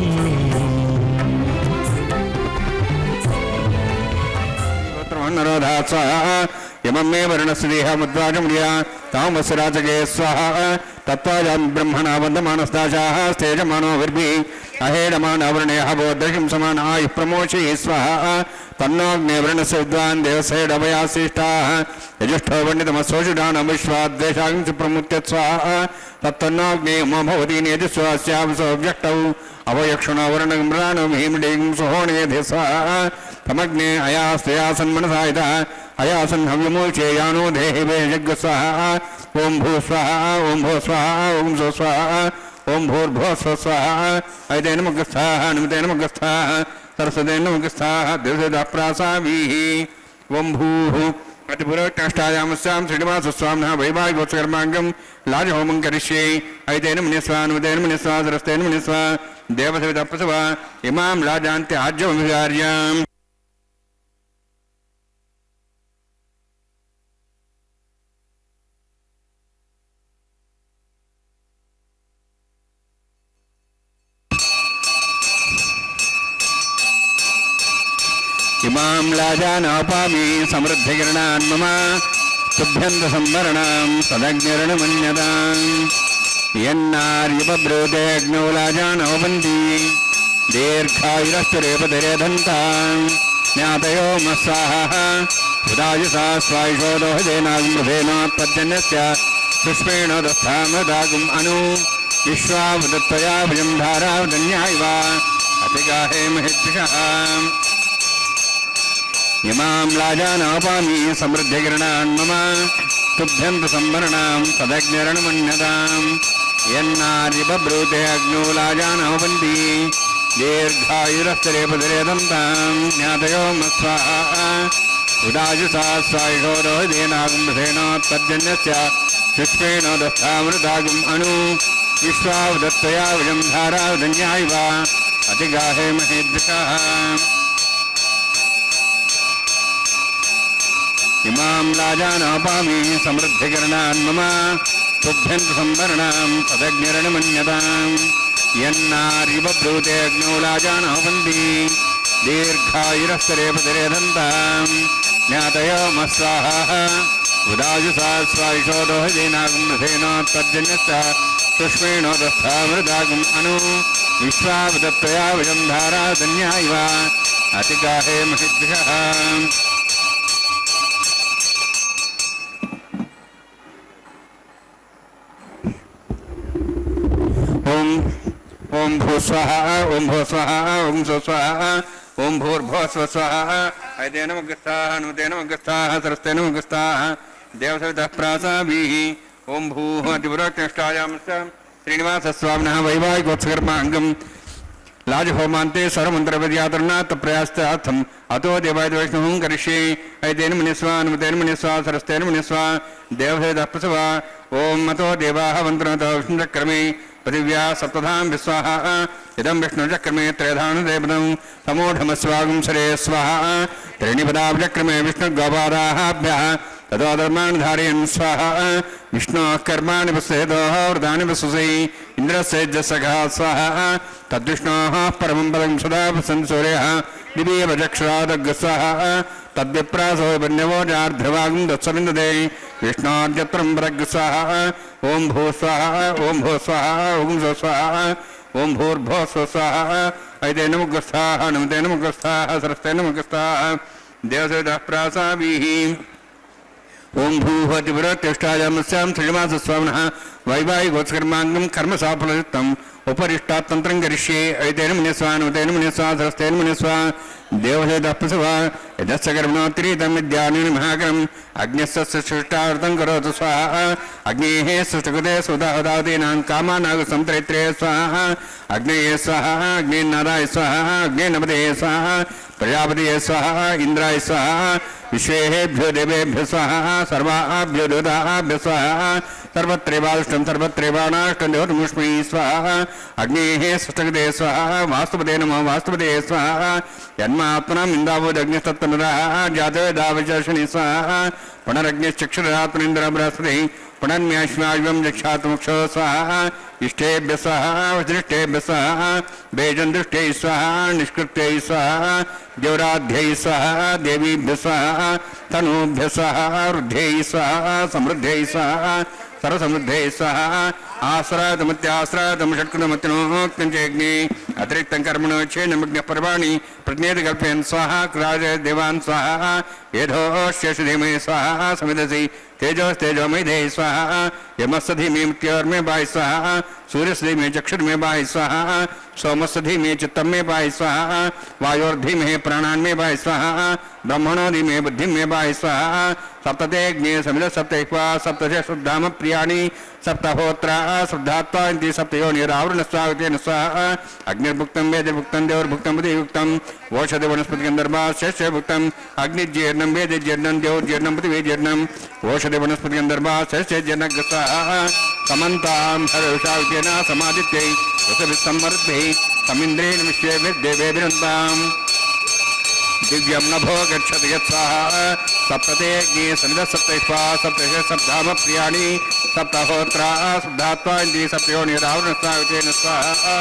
ఇమం మే వర్ణస్దేహముద్వాజముర్యా తామస్య రాజగే స్వాహ తత్వాజాం బ్రహ్మణ వందమానస్తాజాః స్తేజమానో విర్భి అహేడమానవర్ణేహబోధం సమాన ఆయు ప్రమోషి స్వాహ తన్నోగ్నే వర్ణస్య విద్వాన్ దేవసేడభయాశిష్టాః యజుష్టో పండితమసోషుడానం విశ్వాద్వేషాం ప్రముత్య స్వాహ తత్తన్నోగ్నే ఉమా భవతి నేజస్వాస్యావసో వ్యక్తౌ అవయక్షుణో వర్ణగమ్రాణం హీమడీం సుహోణేధి స్వాహ తమగ్నే అయాస్తయా సన్మనసాయుధ అయాసన్ హవ్యమోచేయానో దేహి వేజగ్గ స్వాహ ఓం భూ స్వాహ ఓం భూ స్వాహ ఓం సో స్వాహ ఓం భూర్భో స్వాహ ఐదేన ముగ్స్థాః నిమితేన ముగ్స్థాః సరస్వతేన ముగ్స్థాః దివసేదాప్రాసావీః ఓం భూః అతిపురోక్తాష్టాయామస్యాం శ్రీనివాసస్వామినః వైవాహికోత్సకర్మాంగం లాజహోమం కరిష్యే ఐతేన మునిస్వా నిమితేన మునిస్వా సరస్తేన మునిస్వా దేవసవిదప్రసవ ఇమాం లాజాంతి ఆజ్యమభిగార్యాం ఇమాం లాజానాపామి సమృద్ధికిరణాన్ మమ తుభ్యంత సంవరణాం సదగ్నిరణమన్యతాం యన్నార్యుపబ్రూతే అగ్నౌ లాజానోపంతి దీర్ఘాయురస్తురేపతిరేధంతాం జ్ఞాతయో మస్వాహ ఉదాయుసా స్వాయుషోదోహదేనాగృధేనోత్పద్యన్యస్య పుష్పేణోదస్థామృదాగుం అను విశ్వావదత్వయా భుజం ధారావదన్యాయివ అతిగాహే మహిద్విషః ఇమాం లాజానాపామి సమృద్ధికిరణాన్ మమ తుభ్యంత సంవరణాం తదగ్నిరణమన్యతాం యన్నార్యుపబ్రూతే అగ్నౌ లాజానోపంతి దీర్ఘాయురస్తరేపతిరేదంతాం జ్ఞాతయో మస్వాహ ఉదాయుసా స్వాయుషోదోహదేనాగుంభేనోత్పద్యన్యస్య పుష్పేణోదస్థామృతాగుం అను విశ్వావదత్వయా విజం ధారావదన్యాయివ అతిగాహే మహేద్విషః ఇమాం లాజానాపామి సమృద్ధికిరణాన్ మమ తుభ్యంత సంవరణాం తదగ్నిరణమన్యతాం యన్నార్యుపబ్రూతే అగ్నౌ లాజానోపంతి దీర్ఘాయురస్తరేపతిరేధంతాం జ్ఞాతయో మస్వాహ ఉదాయుసా స్వాయుషోదోహదేనాగుంభేనోత్పద్యన్యస్య పుష్పేణోదస్థామృతాగుం అను విశ్వావదత్వయా విజం ధారాధన్యాయివ అతిగాహే మహిద్విషః ఓం భూ స్వాహ ఓం భూ స్వాహ ఓం సో స్వాహ ఓం భూర్భో స్వాహ ఐతేన ముగ్స్థాః నిమితేన ముగ్స్థాః సరస్తేన ముగ్స్థాః దేవసవితః ప్రాసావీః ఓం భూః అతిపురోక్తాష్టాయామస్య శ్రీనివాసస్వామినः వైవాహికోత్సకర్మాంగం లాజహోమాంతే సర్వమంత్రపర్యాతరణాత్ ప్రయాస్తార్థం అతో దేవాయ వైష్ణవం కరిష్యే ఐతేన మునిస్వా నిమితేన మునిస్వా సరస్తేన మునిస్వా దేవసవితః ప్రసవ ఓం అతో దేవాః మంత్రతో విష్ణుచక్రమే పృథివ్యా సప్తధాం విశ్వాహ ఇదం విష్ణుచక్రమే త్రేధానుదేవతం సమూఢమస్వాగం సరే స్వాహ త్రీణిపదాబ్జక్రమే విష్ణుగోపాదాభ్యः ततो धर्मान् धारयन् स्वाहा विष्णोः कर्माणि पश्येतोः वृतानि पश्यसि इन्द्रस्य सखा स्वाहा तद्विष्णोः परमं पदं सदा पश्यन् सूर्यः दिव्यवचक्षुरादग् स्वाहा तद्विप्रासो वन्यवो जार्ध्रवागं दत्सविन्दते विष्णोर्यत्रं पदग् स्वाहा ॐ भू स्वाहा ॐ भू स्वाहा ॐ सो स्वाहा ॐ भूर्भो स्व स्वाहा ऐतेन मुखस्थाः नमतेन मुखस्थाः सरस्तेन मुखस्थाः देवसेतः प्रासाभिः ओम भूभति विरतिष्ठायामस्यां सृजमासस्वामिनः वैवाहिकोत्सकर्माङ्गं कर्म साफलयुक्तम् उपरिष्टात् तन्त्रं करिष्ये ऐतेन मुनिस्वा नुतेन मुनिस्वा सरस्तेन मुनिस्वा देवहेदप्रसवा यदस्य कर्मणोत्तरीतं विद्यानेन महाकरम् अग्न्यस्य सृष्टार्थं करोतु स्वाहा अग्नेः सृष्टकृते सुधावदादीनां कामानागसंतरित्रे स्वाहा अग्नेये स्वाहा अग्नेन्नाराय स्वाहा अग्नेनपदे स्वाहा प्रजापतये स्वाहा इंद्राय स्वाहा विश्वेभ्यो देवेभ्यो स्वाहा सर्वाभ्यो देवताभ्यो स्वाहा सर्वत्रैवादुष्टं सर्वत्रैवानाष्टं देवतमुष्मै स्वाहा अग्नेः सृष्टकृते स्वाहा वास्तुपदे नमः वास्तुपदे स्वाहा जन्मात्मनाम् इन्दावोदग्निस्तत्तनुराः जातवेदावचर्षणि स्वाहा पुनरग्निश्चक्षुरात्मनिन्द्र बृहस्पतिः पुनर्म्याश्वायुवं जक्षात्मुक्षो स्वाहा इष्टेभ्य स्वाहा वज्रिष्टेभ्य स्वाहा बेजन्दृष्टै स्वाहा निष्कृत्यै स्वाहा द्यौराध्यै स्वाहा देवीभ्य स्वाहा तनूभ्य स्वाहा वृद्ध्यै स्वाहा समृद्ध्यै स्वाहा सर्वसमृद्धै स्वाहा आश्रातमत्याश्रातम षट्कृतमत्नोक्तञ्चेग्नि अतिरिक्तं कर्मणो चेन्नमग्नः पर्वाणि प्रज्ञेति कल्पयन् स्वाहा क्राज देवान् स्वाहा येधोश्येषधीमहि स्वाहा समिदसि तेजोस्तेजोमयधे स्वाहा यमस्सधीमे मृत्योर्मे बाहि स्वाहा सूर्यस्धीमे चक्षुर्मे बाहि स्वाहा सोमस्धीमे चित्तं मे बाहि स्वाहा वायोर्धीमहि प्राणान्मे बाहि स्वाहा ब्रह्मणो धीमे बुद्धिं मे बाहि स्वाहा सप्तते अग्ने समिद सप्तैक्वा सप्तशे शुद्धाम प्रियाणि सप्तहोत्रा श्रद्धात्वा इति सप्तयोनिरावृणस्वागतेन स्वाहा अग्निर्भुक्तं वेदभुक्तं देवर्भुक्तं बुद्धिभुक्तं ओषधि वनस्पतिगन्धर्वा शस्य भुक्तं अग्निजीर्णं वेदजीर्णं देवजीर्णं पृथिवीजीर्णं ओषधि वनस्पतिगन्धर्वा शस्य जनक स्वाहा समन्तां हर्षावतेन समादित्यै रसविसम्मर्द्भिः समिन्द्रेण विश्वेभिर्देवेभिरन्ताम् दिव्यं नभो गच्छति यत्स्वाहा सप्तते अग्ने समिदः सप्तैक्वा सप्तशे सप्ताम प्रियाणि सप्तहोत्रा शुद्धात्वा इति सप्तयोनिरावृणस्वागतेन स्वाहा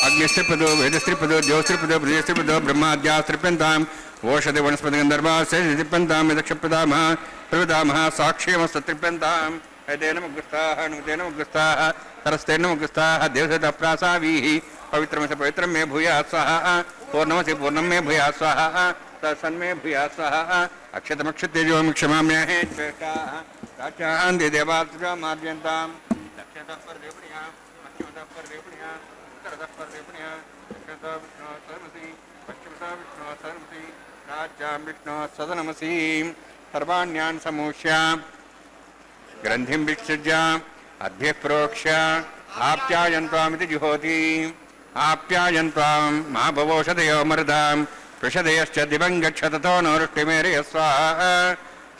अग्निस्त्रिपदो वेदस्त्रिपदो ज्योस्त्रिपदो बृहस्त्रिपदो ब्रह्माद्यास्त्रिप्यन्ताम् ओषधि वनस्पतिगन्धर्वा शेषिप्यन्ताम् यदक्षप्रदामः प्रविदामः साक्ष्यमस्तत्रिप्यन्ताम् एतेन मुग्रस्ताः नुतेन मुग्रस्ताः सरस्तेन मुग्रस्ताः देवसदप्रासावीः पवित्रमस्य पवित्रं मे भूयात् स्वाहा पूर्णमसि पूर्णं मे भूयात् स्वाहा तत्सन्मे भूयात् स्वाहा अक्षतमक्षतेजोमि क्षमाम्याहे श्रेष्ठाः राचान् देवात्मजा मार्जयन्ताम् दक्षिणतः परदेवपुण्यां पश्चिमतः परदेवपुण्यां उत्तरतः परदेवपुण्यां दक्षिणतः विष्णोः सदनमसि पश्चिमतः विष्णोः सदनमसि राज्यां विष्णोः सदनमसि सर्वाण्यान् समूष्य ग्रन्थिं विसृज्य अद्भिः प्रोक्ष्य आप्यायन्त्वामिति जुहोति आप्यायन्त्वां महाभवोषधयो मरुदां पृषधयश्च दिवं गच्छ ततो नो वृष्टिमेरय स्वाहा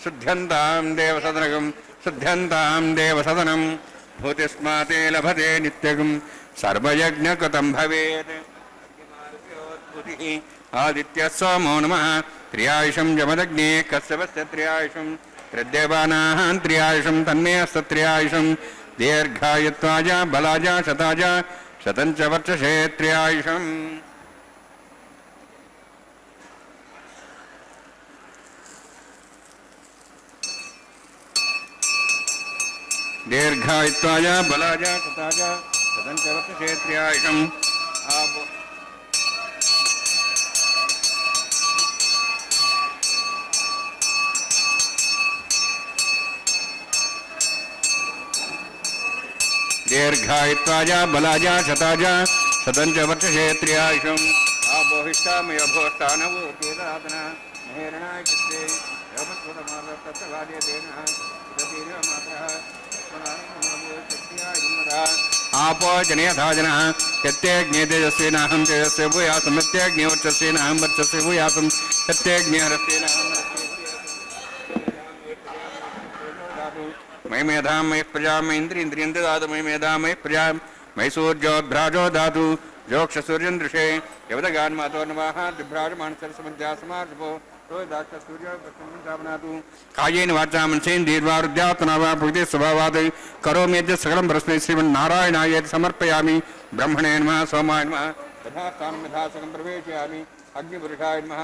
शुद्ध्यन्तां देवसदनं भूतिस्माते लभते नित्यगं सर्वयज्ञकृतं भवेत् आदित्यः सोमो नमः त्र्यायुषं जमदग्ने कश्यपस्य त्र्यायुषं त्रिदेवानाः त्र्यायुषं तन्मे अस्त्र्यायुषं दीर्घायुत्वाय बलाय शताय शतञ्च वर्षसे त्र्यायुषम् दीर्घायुत्वाय बलाय शताय शतञ्च वर्षसे त्र्यायुषम् दीर्घायुत्वाय बलाय शताय शतञ्च वर्षसे त्र्यायुषम् आबोहिष्टामय भोष्टानवोकेदातना मेरणाय चित्ते योगस्वतमार्गतत्तवाद्यतेनः सुदतीर्यमात्रः आपो जनयथा जनः यत्तेऽग्ने तेजस्वेनाहं तेजस्वे भूयासं यत्तेऽग्ने वर्चस्वेनाहं वर्चस्वे भूयासं यत्तेऽग्ने हरस्वेनाहं मयि मेधां मयि प्रजां मयि इन्द्रियं ददातु मयि मेधां मयि प्रजां मयि सूर्योद्भ्राजो दातु जोक्षसूर्यं दृशे यवदगान् मातो नमः दिभ्राजमानसरसमध्यासमार्जपो कायेन वाचा मनसेन्द्रियर्वारुद्यात्मना वा प्रकृति स्वभावात् करोमि यद्यत् सकलं परस्मै श्रीमन्नारायणाय समर्पयामि ब्रह्मणे नमः सोमाय नमः यथास्थानं यथासकं प्रवेशयामि अग्निपुरुषाय नमः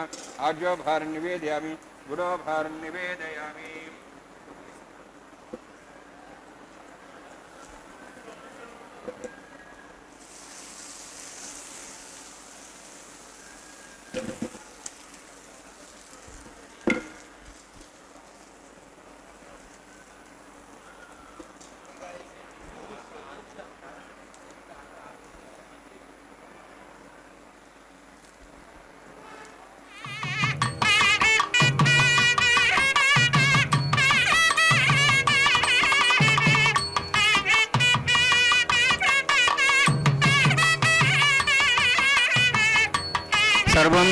आज्यो भारं निवेदयामि गुरो भारं निवेदयामि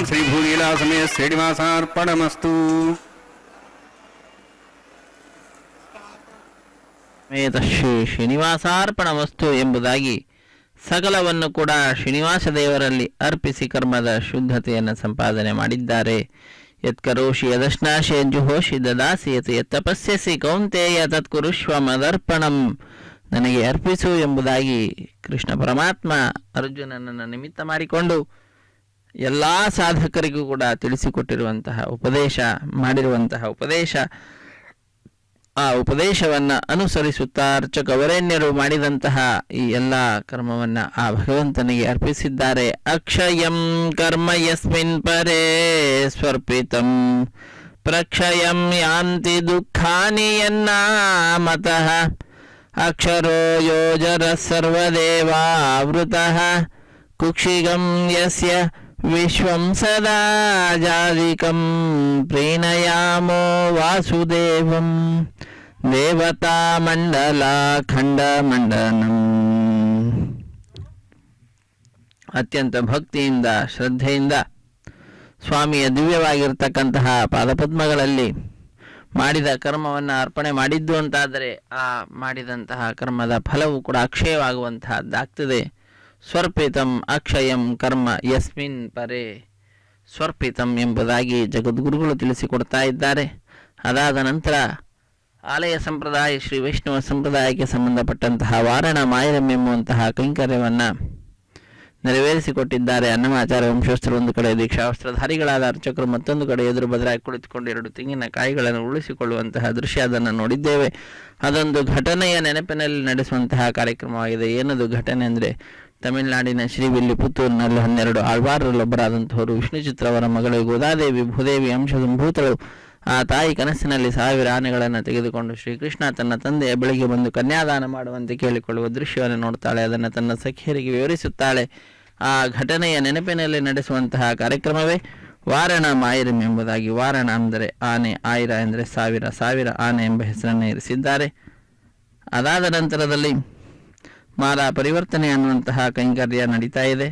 శ్రీభూలీలాసమే శ్రీనివాసార్పణమస్తు. ಶ್ರೀ ಶ್ರೀನಿವಾಸಾರ್ಪಣಮಸ್ತು ಎಂಬುದಾಗಿ ಸಕಲವನ್ನು ಕೂಡ ಶ್ರೀನಿವಾಸ ದೇವರಲ್ಲಿ ಅರ್ಪಿಸಿ ಕರ್ಮದ ಶುದ್ಧತೆಯನ್ನು ಸಂಪಾದನೆ ಮಾಡಿದ್ದಾರೆ. ಯತ್ಕರೋಷಿ ಯದಶ್ನಾಶಿ ಯಜ್ಜುಹೋಷಿ ದದಾಸಿ ಯತ್ ಯತ್ತಪಸ್ಯಸಿ ಕೌಂತೆಯ ತತ್ಕುರುಷ್ವ ಮದರ್ಪಣಂ, ನನಗೆ ಅರ್ಪಿಸು ಎಂಬುದಾಗಿ ಕೃಷ್ಣ ಪರಮಾತ್ಮ ಅರ್ಜುನನನ್ನು ನಿಮಿತ್ತ ಮಾಡಿಕೊಂಡು ಎಲ್ಲ ಸಾಧಕರಿಗೂ ಕೂಡ ತಿಳಿಸಿಕೊಟ್ಟಿರುವಂತಹ ಉಪದೇಶ ಮಾಡಿರುವಂತಹ ಉಪದೇಶ, ಆ ಉಪದೇಶವನ್ನು ಅನುಸರಿಸುತ್ತಾ ಅರ್ಚಕವರೇಣ್ಯರು ಮಾಡಿದಂತಹ ಈ ಎಲ್ಲ ಕರ್ಮವನ್ನು ಆ ಭಗವಂತನಿಗೆ ಅರ್ಪಿಸಿದ್ದಾರೆ. ಅಕ್ಷಯಂ ಕರ್ಮ ಯಸ್ಮಿನ್ ಪರೇ ಸ್ವರ್ಪಿತಂ ಪ್ರಕ್ಷಯಂ ಯಾಂತಿ ದುಃಖಾನಿ ಯನ್ನಾಮತಃ ಅಕ್ಷರೋ ಯೋಜರ ಸರ್ವದೇವಾವೃತಃ ಕುಕ್ಷಿಗಂ ಯಸ್ಯ ವಿಶ್ವಂ ಸದಾ ಜಾದಿಕಂ ಪ್ರೀಣಯಾಮೋ ವಾಸುದೇವಂ ದೇವತಾ ಮಂಡಲ ಖಂಡ ಮಂಡನಂ. ಅತ್ಯಂತ ಭಕ್ತಿಯಿಂದ ಶ್ರದ್ಧೆಯಿಂದ ಸ್ವಾಮಿಯ ದಿವ್ಯವಾಗಿರ್ತಕ್ಕಂತಹ ಪಾದಪದ್ಮಗಳಲ್ಲಿ ಮಾಡಿದ ಕರ್ಮವನ್ನು ಅರ್ಪಣೆ ಮಾಡಿದ್ದು ಅಂತಾದರೆ ಆ ಮಾಡಿದಂತಹ ಕರ್ಮದ ಫಲವು ಕೂಡ ಅಕ್ಷಯವಾಗುವಂತಹದ್ದಾಗ್ತದೆ. ಸ್ವರ್ಪಿತಂ ಅಕ್ಷಯಂ ಕರ್ಮ ಯಸ್ಮಿನ್ ಪರೇ ಸ್ವರ್ಪಿತಂ ಎಂಬುದಾಗಿ ಜಗದ್ಗುರುಗಳು ತಿಳಿಸಿಕೊಡ್ತಾ ಇದ್ದಾರೆ. ಅದಾದ ನಂತರ ಆಲಯ ಸಂಪ್ರದಾಯ ಶ್ರೀ ವೈಷ್ಣವ ಸಂಪ್ರದಾಯಕ್ಕೆ ಸಂಬಂಧಪಟ್ಟಂತಹ ವಾರಣ ಮಾಯರಂ ಎಂಬುವಂತಹ ಕೈಂಕರ್ಯವನ್ನು ನೆರವೇರಿಸಿಕೊಟ್ಟಿದ್ದಾರೆ. ಅನ್ನಮಾಚಾರ್ಯ ವಂಶಸ್ಥರು ಒಂದು ಕಡೆ, ದೀಕ್ಷಾವಸ್ತ್ರಧಾರಿಗಳಾದ ಅರ್ಚಕರು ಮತ್ತೊಂದು ಕಡೆ ಎದುರು ಬದಲಾಗಿ ಕುಳಿತುಕೊಂಡು 2 ತೆಂಗಿನ ಕಾಯಿಗಳನ್ನು ಉಳಿಸಿಕೊಳ್ಳುವಂತಹ ದೃಶ್ಯ ಅದನ್ನು ನೋಡಿದ್ದೇವೆ. ಅದೊಂದು ಘಟನೆಯ ನೆನಪಿನಲ್ಲಿ ನಡೆಸುವಂತಹ ಕಾರ್ಯಕ್ರಮವಾಗಿದೆ. ಏನದು ಘಟನೆ ಅಂದರೆ, ತಮಿಳುನಾಡಿನ ಶ್ರೀವಿಲ್ಲಿಪುತ್ತೂರಿನಲ್ಲಿ 12 ಆಳ್ವಾರರಲ್ಲೊಬ್ಬರಾದಂಥವರು ವಿಷ್ಣು ಚಿತ್ರವರ ಮಗಳು ಗೋದಾದೇವಿ ಭೂದೇವಿ ಅಂಶಸಂಭೂತಳು ಆ ತಾಯಿ ಕನಸಿನಲ್ಲಿ 1000 ಆನೆಗಳನ್ನು ತೆಗೆದುಕೊಂಡು ಶ್ರೀಕೃಷ್ಣ ತನ್ನ ತಂದೆಯ ಬಳಿಗೆ ಬಂದು ಕನ್ಯಾದಾನ ಮಾಡುವಂತೆ ಕೇಳಿಕೊಳ್ಳುವ ದೃಶ್ಯವನ್ನು ನೋಡ್ತಾಳೆ. ಅದನ್ನು ತನ್ನ ಸಖಿಯರಿಗೆ ವಿವರಿಸುತ್ತಾಳೆ. ಆ ಘಟನೆಯ ನೆನಪಿನಲ್ಲಿ ನಡೆಸುವಂತಹ ಕಾರ್ಯಕ್ರಮವೇ ವಾರಣ ಮಾಯರಂ ಎಂಬುದಾಗಿ. ವಾರಣ ಅಂದರೆ ಆನೆ, ಆಯಿರ ಎಂದರೆ 1000, 1000 ಆನೆ ಎಂಬ ಹೆಸರನ್ನು ಇರಿಸಿದ್ದಾರೆ. ಅದಾದ ನಂತರದಲ್ಲಿ ಮಾಲಾ ಪರಿವರ್ತನೆ ಅನ್ನುವಂತಹ ಕೈಂಕರ್ಯ ನಡೀತಾ ಇದೆ.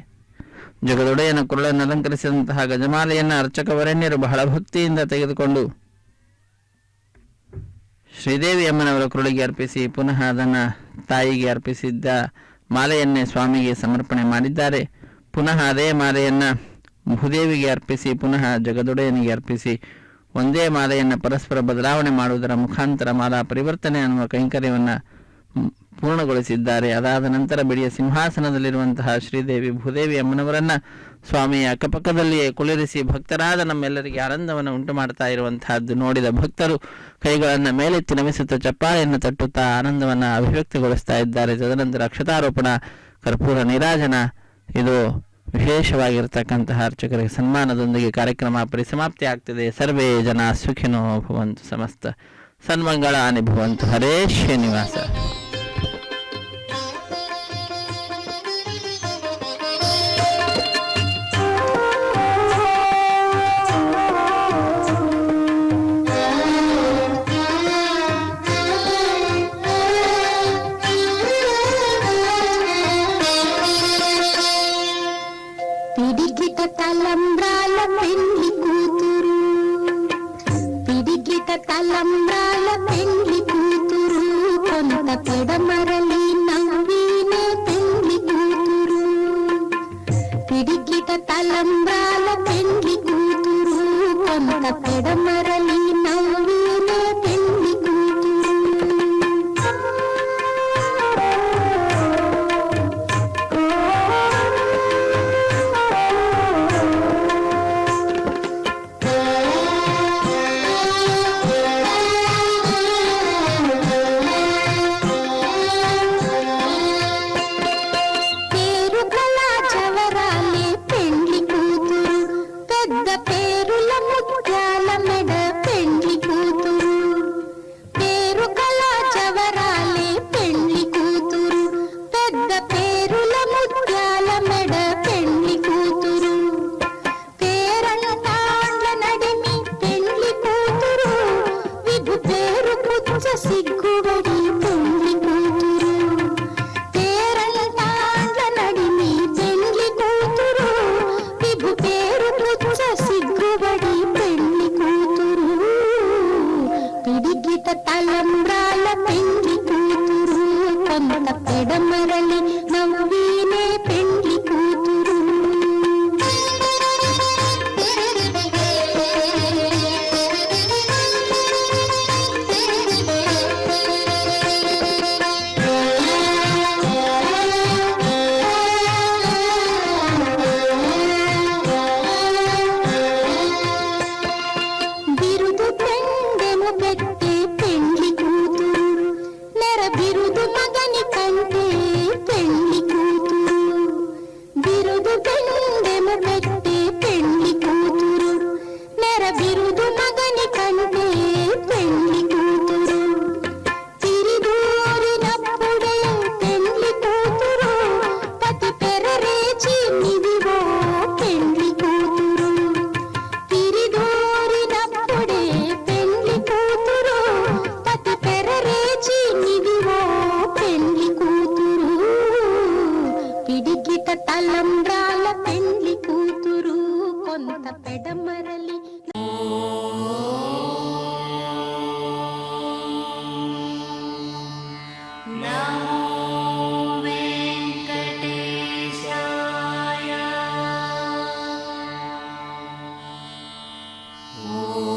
ಜಗದೊಡೆಯನ ಕುರುಳನ್ನು ಅಲಂಕರಿಸಿದಂತಹ ಗಜಮಾಲೆಯನ್ನು ಅರ್ಚಕವರಣ್ಯರು ಬಹಳ ಭಕ್ತಿಯಿಂದ ತೆಗೆದುಕೊಂಡು ಶ್ರೀದೇವಿ ಅಮ್ಮನವರ ಕುರುಳಿಗೆ ಅರ್ಪಿಸಿ ಪುನಃ ಅದನ್ನು ತಾಯಿಗೆ ಅರ್ಪಿಸಿದ್ದ ಮಾಲೆಯನ್ನೇ ಸ್ವಾಮಿಗೆ ಸಮರ್ಪಣೆ ಮಾಡಿದ್ದಾರೆ. ಪುನಃ ಅದೇ ಮಾಲೆಯನ್ನು ಭೂದೇವಿಗೆ ಅರ್ಪಿಸಿ ಪುನಃ ಜಗದೊಡೆಯನಿಗೆ ಅರ್ಪಿಸಿ ಒಂದೇ ಮಾಲೆಯನ್ನು ಪರಸ್ಪರ ಬದಲಾವಣೆ ಮಾಡುವುದರ ಮುಖಾಂತರ ಮಾಲಾ ಪರಿವರ್ತನೆ ಅನ್ನುವ ಕೈಂಕರ್ಯವನ್ನು ಪೂರ್ಣಗೊಳಿಸಿದ್ದಾರೆ. ಅದಾದ ನಂತರ ಬಿಡಿಯ ಸಿಂಹಾಸನದಲ್ಲಿರುವಂತಹ ಶ್ರೀದೇವಿ ಭೂದೇವಿ ಅಮ್ಮನವರನ್ನು ಸ್ವಾಮಿಯ ಅಕ್ಕಪಕ್ಕದಲ್ಲಿಯೇ ಕುಳ್ಳಿರಿಸಿ ಭಕ್ತರಾದ ನಮ್ಮೆಲ್ಲರಿಗೆ ಆನಂದವನ್ನು ಉಂಟು ಮಾಡ್ತಾ ಇರುವಂತಹದ್ದು ನೋಡಿದ ಭಕ್ತರು ಕೈಗಳನ್ನು ಮೇಲೆತ್ತಿ ನಮಿಸುತ್ತಾ ಚಪ್ಪಾಳೆಯನ್ನು ತಟ್ಟುತ್ತಾ ಆನಂದವನ್ನು ಅಭಿವ್ಯಕ್ತಿಗೊಳಿಸ್ತಾ ಇದ್ದಾರೆ. ತದನಂತರ ಅಕ್ಷತಾರೋಪಣ, ಕರ್ಪೂರ ನೀರಾಜನ, ಇದು ವಿಶೇಷವಾಗಿರ್ತಕ್ಕಂತಹ ಅರ್ಚಕರಿಗೆ ಸನ್ಮಾನದೊಂದಿಗೆ ಕಾರ್ಯಕ್ರಮ ಪರಿಸಮಾಪ್ತಿ ಆಗ್ತಿದೆ. ಸರ್ವೇ ಜನ ಸುಖಿನೋ ಭವಂತು, ಸಮಸ್ತ ಸನ್ಮಂಗಳಾನಿ ಭವಂತು. ಹರೇ ಶ್ರೀನಿವಾಸ. పిడికిట తలంబ్రాల పెళ్లి కూతురు, పిడికిట తలంబ్రాల పెళ్లి కూతురు, కొంత పెడమరలి నవ్వినే పెళ్లి కూతురు. పిడికిట తలంబ్రాల పెళ్లి కూతురు, కొంత పెడమరలి నవ్వినే పెళ్లి కూతురు. సిగ్గుబడి పెళ్లి కూతురు, పేరంటాండ్ల నడిమి పెళ్లి కూతురు, విభు పేరు పుచ్చ పెడమరలి నవ్వీనే పెండ్లి కూతురు. బిరుదు పెండెము పెట్టే పెండ్లి కూతురు, నెర బిరుదు మగని కంటే పెండ్లి కూతురు. బిరుదు పెండెము పెట్టే పెండ్లి కూతురు, నెర బిరుదు మగని కంటే పెండ్లి కూతురు. తిరిదూరినప్పుడే పెండ్లి కూతురు, పతి పెరరేచి నిదివో పెండ్లి కూతురు. తిరిదూరినప్పుడే పెండ్లి కూతురు, పతి పెరరేచి నిదివో పెండ్లి కూతురు. పిడికిట తలంబ్రాల పెండ్లి కూతురు, కొంత పెడమరలి ఓ